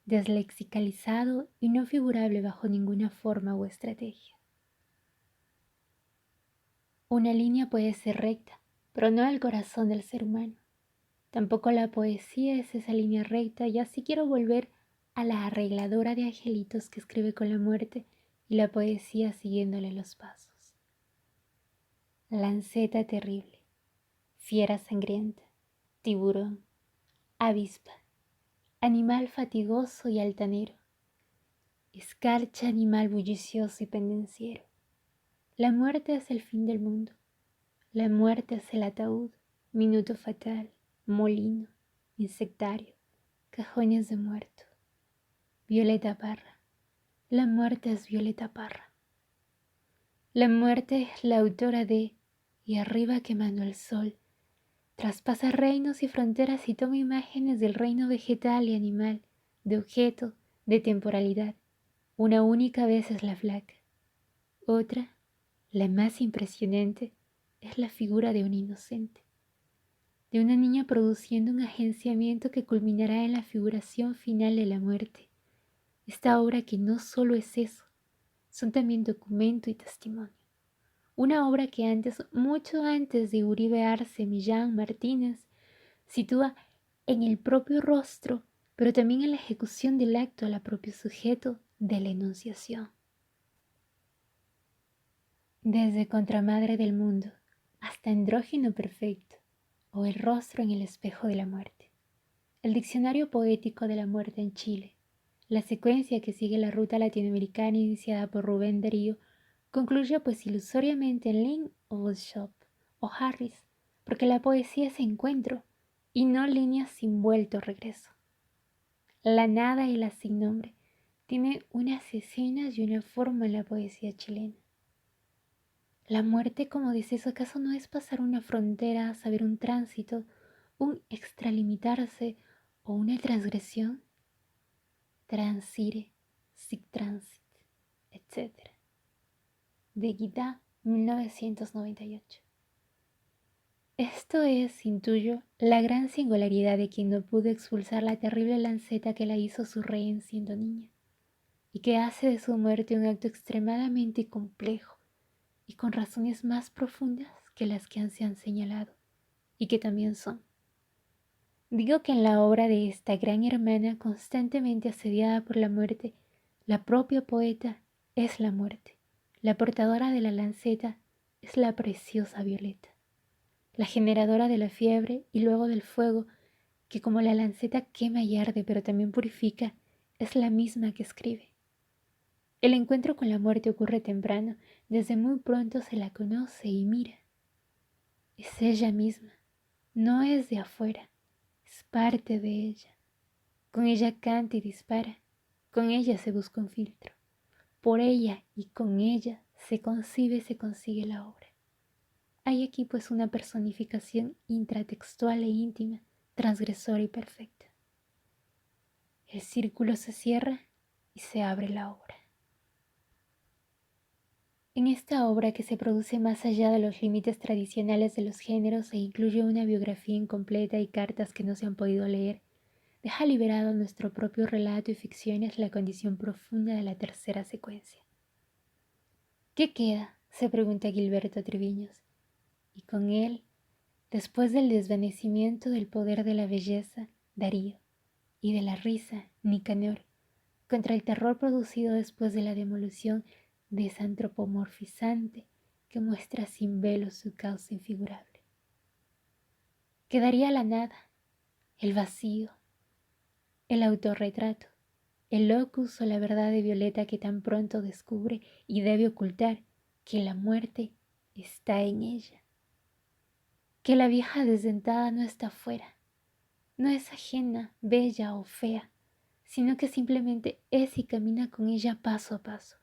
deslexicalizado y no figurable bajo ninguna forma o estrategia. Una línea puede ser recta, pero no el corazón del ser humano. Tampoco la poesía es esa línea recta, y así quiero volver a la arregladora de angelitos que escribe con la muerte y la poesía siguiéndole los pasos. Lanceta terrible, fiera sangrienta, tiburón, avispa, animal fatigoso y altanero, escarcha, animal bullicioso y pendenciero. La muerte es el fin del mundo, la muerte es el ataúd, minuto fatal, molino, insectario, cajones de muerto. Violeta Parra, la muerte es Violeta Parra. La muerte es la autora de Y arriba quemando el sol, traspasa reinos y fronteras y toma imágenes del reino vegetal y animal, de objeto, de temporalidad. Una única vez es la flaca. Otra, la más impresionante, es la figura de un inocente, de una niña produciendo un agenciamiento que culminará en la figuración final de la muerte. Esta obra que no solo es eso, son también documento y testimonio. Una obra que antes, mucho antes de Uribe Arce, Millán, Martínez, sitúa en el propio rostro, pero también en la ejecución del acto al propio sujeto de la enunciación. Desde Contramadre del Mundo hasta Andrógino Perfecto o El rostro en el espejo de la muerte. El diccionario poético de la muerte en Chile, la secuencia que sigue la ruta latinoamericana iniciada por Rubén Darío, concluye pues ilusoriamente en Lynn o Bishop o Harris, porque la poesía es encuentro y no líneas sin vuelto regreso. La nada y la sin nombre tiene unas escenas y una forma en la poesía chilena. La muerte, como dices, ¿acaso no es pasar una frontera, saber un tránsito, un extralimitarse o una transgresión? Transire, sic transit, etc. De Guida, 1998. Esto es, intuyo, la gran singularidad de quien no pudo expulsar la terrible lanceta que la hizo su rehén siendo niña, y que hace de su muerte un acto extremadamente complejo y con razones más profundas que las que se han señalado, y que también son. Digo que en la obra de esta gran hermana constantemente asediada por la muerte, la propia poeta es la muerte, la portadora de la lanceta es la preciosa Violeta, la generadora de la fiebre y luego del fuego, que como la lanceta quema y arde pero también purifica, es la misma que escribe. El encuentro con la muerte ocurre temprano, desde muy pronto se la conoce y mira. Es ella misma, no es de afuera, es parte de ella. Con ella canta y dispara, con ella se busca un filtro, por ella y con ella se concibe y se consigue la obra. Hay aquí pues una personificación intratextual e íntima, transgresora y perfecta. El círculo se cierra y se abre la obra. En esta obra, que se produce más allá de los límites tradicionales de los géneros e incluye una biografía incompleta y cartas que no se han podido leer, deja liberado nuestro propio relato y ficciones la condición profunda de la tercera secuencia. ¿Qué queda?, se pregunta Gilberto Triviños, y con él, después del desvanecimiento del poder de la belleza, Darío, y de la risa, Nicanor, contra el terror producido después de la demolición de esa antropomorfizante que muestra sin velo su causa infigurable. Quedaría la nada, el vacío, el autorretrato, el locus o la verdad de Violeta, que tan pronto descubre y debe ocultar que la muerte está en ella, que la vieja desdentada no está fuera, no es ajena, bella o fea, sino que simplemente es y camina con ella paso a paso.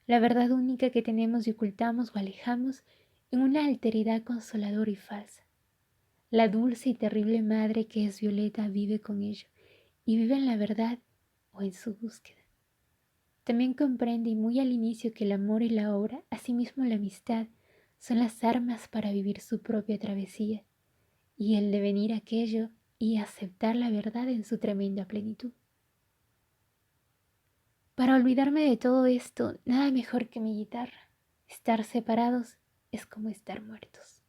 La verdad única que tenemos y ocultamos o alejamos en una alteridad consoladora y falsa. La dulce y terrible madre que es Violeta vive con ello y vive en la verdad o en su búsqueda. También comprende y muy al inicio que el amor y la obra, asimismo la amistad, son las armas para vivir su propia travesía y el devenir aquello y aceptar la verdad en su tremenda plenitud. Para olvidarme de todo esto, nada mejor que mi guitarra. Estar separados es como estar muertos.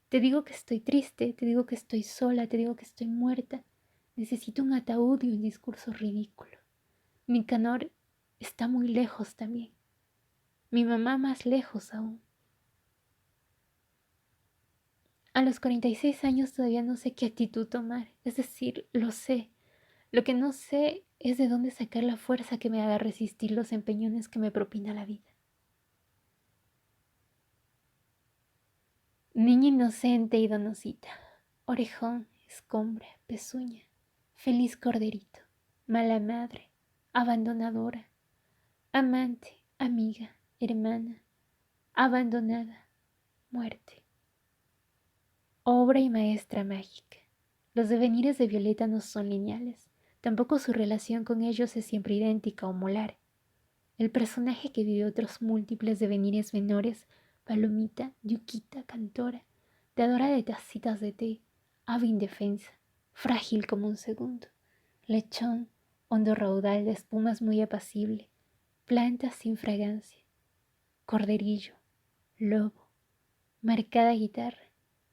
Te digo que estoy triste, te digo que estoy sola, te digo que estoy muerta. Necesito un ataúd y un discurso ridículo. Nicanor está muy lejos también. Mi mamá más lejos aún. A los 46 años todavía no sé qué actitud tomar. Es decir, lo sé. Lo que no sé es de dónde sacar la fuerza que me haga resistir los empeñones que me propina la vida. Niña inocente y donosita, orejón, escombra, pezuña, feliz corderito, mala madre, abandonadora, amante, amiga, hermana, abandonada, muerte. Obra y maestra mágica. Los devenires de Violeta no son lineales, tampoco su relación con ellos es siempre idéntica o molar. El personaje que vive otros múltiples devenires menores, Palomita, Yuquita, cantora, dadora de tacitas de té, ave indefensa, frágil como un segundo, lechón, hondo raudal de espumas muy apacible, planta sin fragancia, corderillo, lobo, marcada guitarra,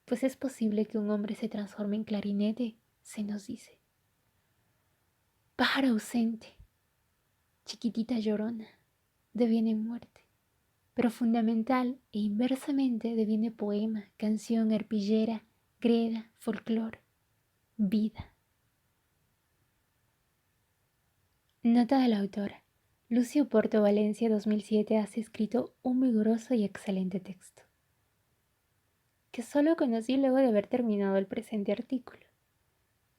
pues es posible que un hombre se transforme en clarinete, se nos dice. Pájaro ausente, chiquitita llorona, deviene muerte, pero fundamental e inversamente deviene poema, canción, arpillera, greda, folclor, vida. Nota de la autora. Lucio Porto Valencia 2007 has escrito un vigoroso y excelente texto, que solo conocí luego de haber terminado el presente artículo.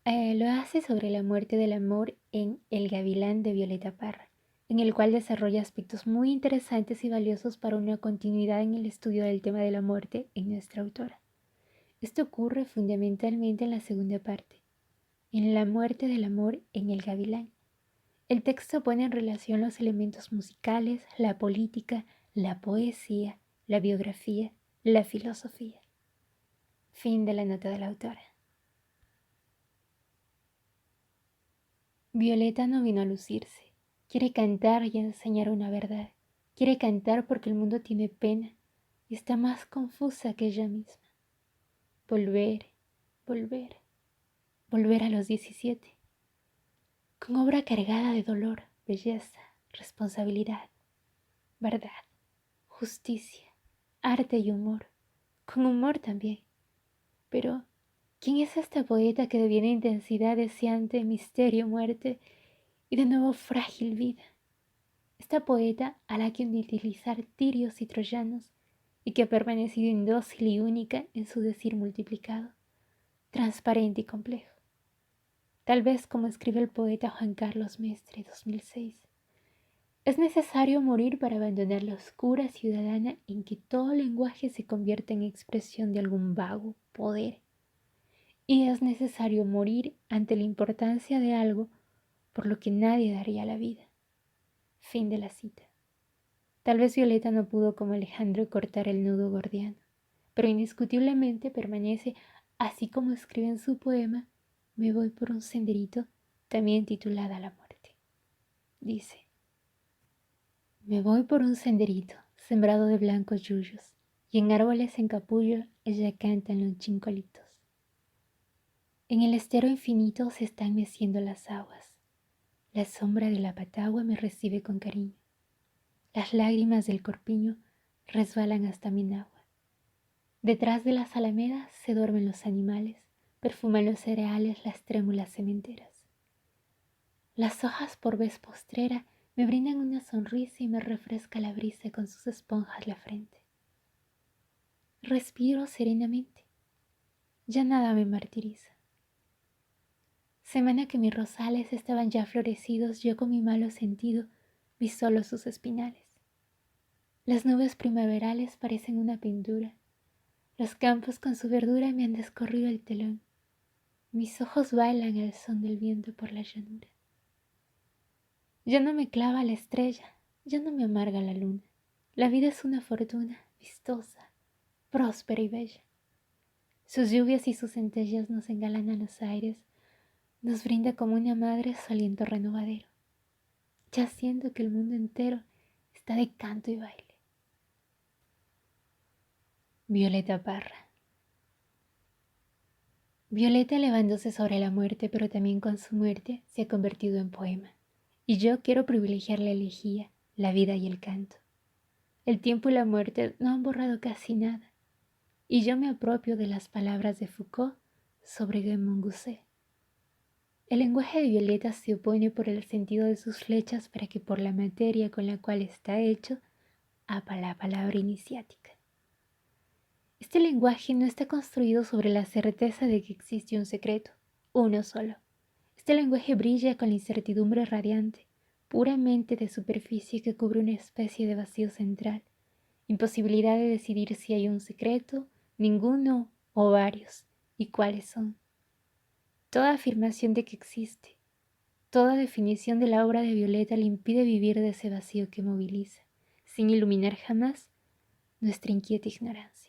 Lo hace sobre la muerte del amor en El Gavilán de Violeta Parra, en el cual desarrolla aspectos muy interesantes y valiosos para una continuidad en el estudio del tema de la muerte en nuestra autora. Esto ocurre fundamentalmente en la segunda parte, en la muerte del amor en El Gavilán. El texto pone en relación los elementos musicales, la política, la poesía, la biografía, la filosofía. Fin de la nota de la autora. Violeta no vino a lucirse. Quiere cantar y enseñar una verdad. Quiere cantar porque el mundo tiene pena y está más confusa que ella misma. Volver, volver, volver a los 17. Con obra cargada de dolor, belleza, responsabilidad, verdad, justicia, arte y humor. Con humor también. Pero, ¿quién es esta poeta que deviene intensidad deseante, misterio, muerte y de nuevo frágil vida? Esta poeta a la que utilizar tirios y troyanos y que ha permanecido indócil y única en su decir multiplicado, transparente y complejo. tal vez como escribe el poeta Juan Carlos Mestre, 2006. Es necesario morir para abandonar la oscura ciudadana en que todo lenguaje se convierte en expresión de algún vago poder. Y es necesario morir ante la importancia de algo por lo que nadie daría la vida. Fin de la cita. Tal vez Violeta no pudo como Alejandro cortar el nudo gordiano, pero indiscutiblemente permanece, así como escribe en su poema Me voy por un senderito, también titulada La muerte. Dice: Me voy por un senderito, sembrado de blancos yuyos, y en árboles en capullo ella canta en los chincolitos. En el estero infinito se están meciendo las aguas. La sombra de la patagua me recibe con cariño. Las lágrimas del corpiño resbalan hasta mi nagua. Detrás de las alamedas se duermen los animales, perfuman los cereales las trémulas cementeras. Las hojas por vez postrera me brindan una sonrisa y me refresca la brisa con sus esponjas la frente. Respiro serenamente. Ya nada me martiriza. Semana que mis rosales estaban ya florecidos, yo con mi malo sentido vi solo sus espinales. Las nubes primaverales parecen una pintura. Los campos con su verdura me han descorrido el telón. Mis ojos bailan al son del viento por la llanura. Ya no me clava la estrella, ya no me amarga la luna. La vida es una fortuna vistosa, próspera y bella. Sus lluvias y sus centellas nos engalanan los aires, nos brinda como una madre su aliento renovadero. Ya siento que el mundo entero está de canto y baile. Violeta Parra. Violeta elevándose sobre la muerte, pero también con su muerte se ha convertido en poema. Y yo quiero privilegiar la elegía, la vida y el canto. El tiempo y la muerte no han borrado casi nada, y yo me apropio de las palabras de Foucault sobre de Montgusset. El lenguaje de Violeta se opone por el sentido de sus flechas para que por la materia con la cual está hecho, apa la palabra iniciática. Este lenguaje no está construido sobre la certeza de que existe un secreto, uno solo. Este lenguaje brilla con la incertidumbre radiante, puramente de superficie que cubre una especie de vacío central, imposibilidad de decidir si hay un secreto, ninguno o varios, y cuáles son. Toda afirmación de que existe, toda definición de la obra de Violeta le impide vivir de ese vacío que moviliza, sin iluminar jamás nuestra inquieta ignorancia.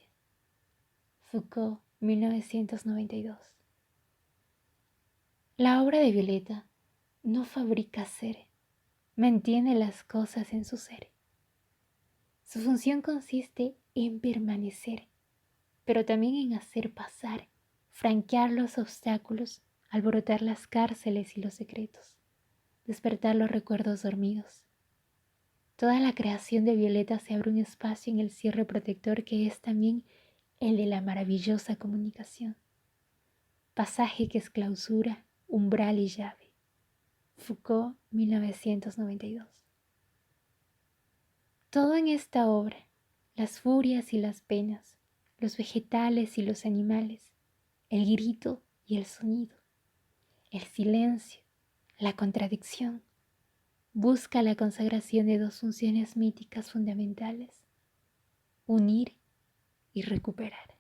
Foucault, 1992. La obra de Violeta no fabrica ser, mantiene las cosas en su ser. Su función consiste en permanecer, pero también en hacer pasar, franquear los obstáculos, alborotar las cárceles y los secretos, despertar los recuerdos dormidos. Toda la creación de Violeta se abre un espacio en el cierre protector que es también el de la maravillosa comunicación. Pasaje que es clausura, umbral y llave. Foucault, 1992. Todo en esta obra, las furias y las penas, los vegetales y los animales, el grito y el sonido, el silencio, la contradicción, busca la consagración de dos funciones míticas fundamentales: unir y recuperar.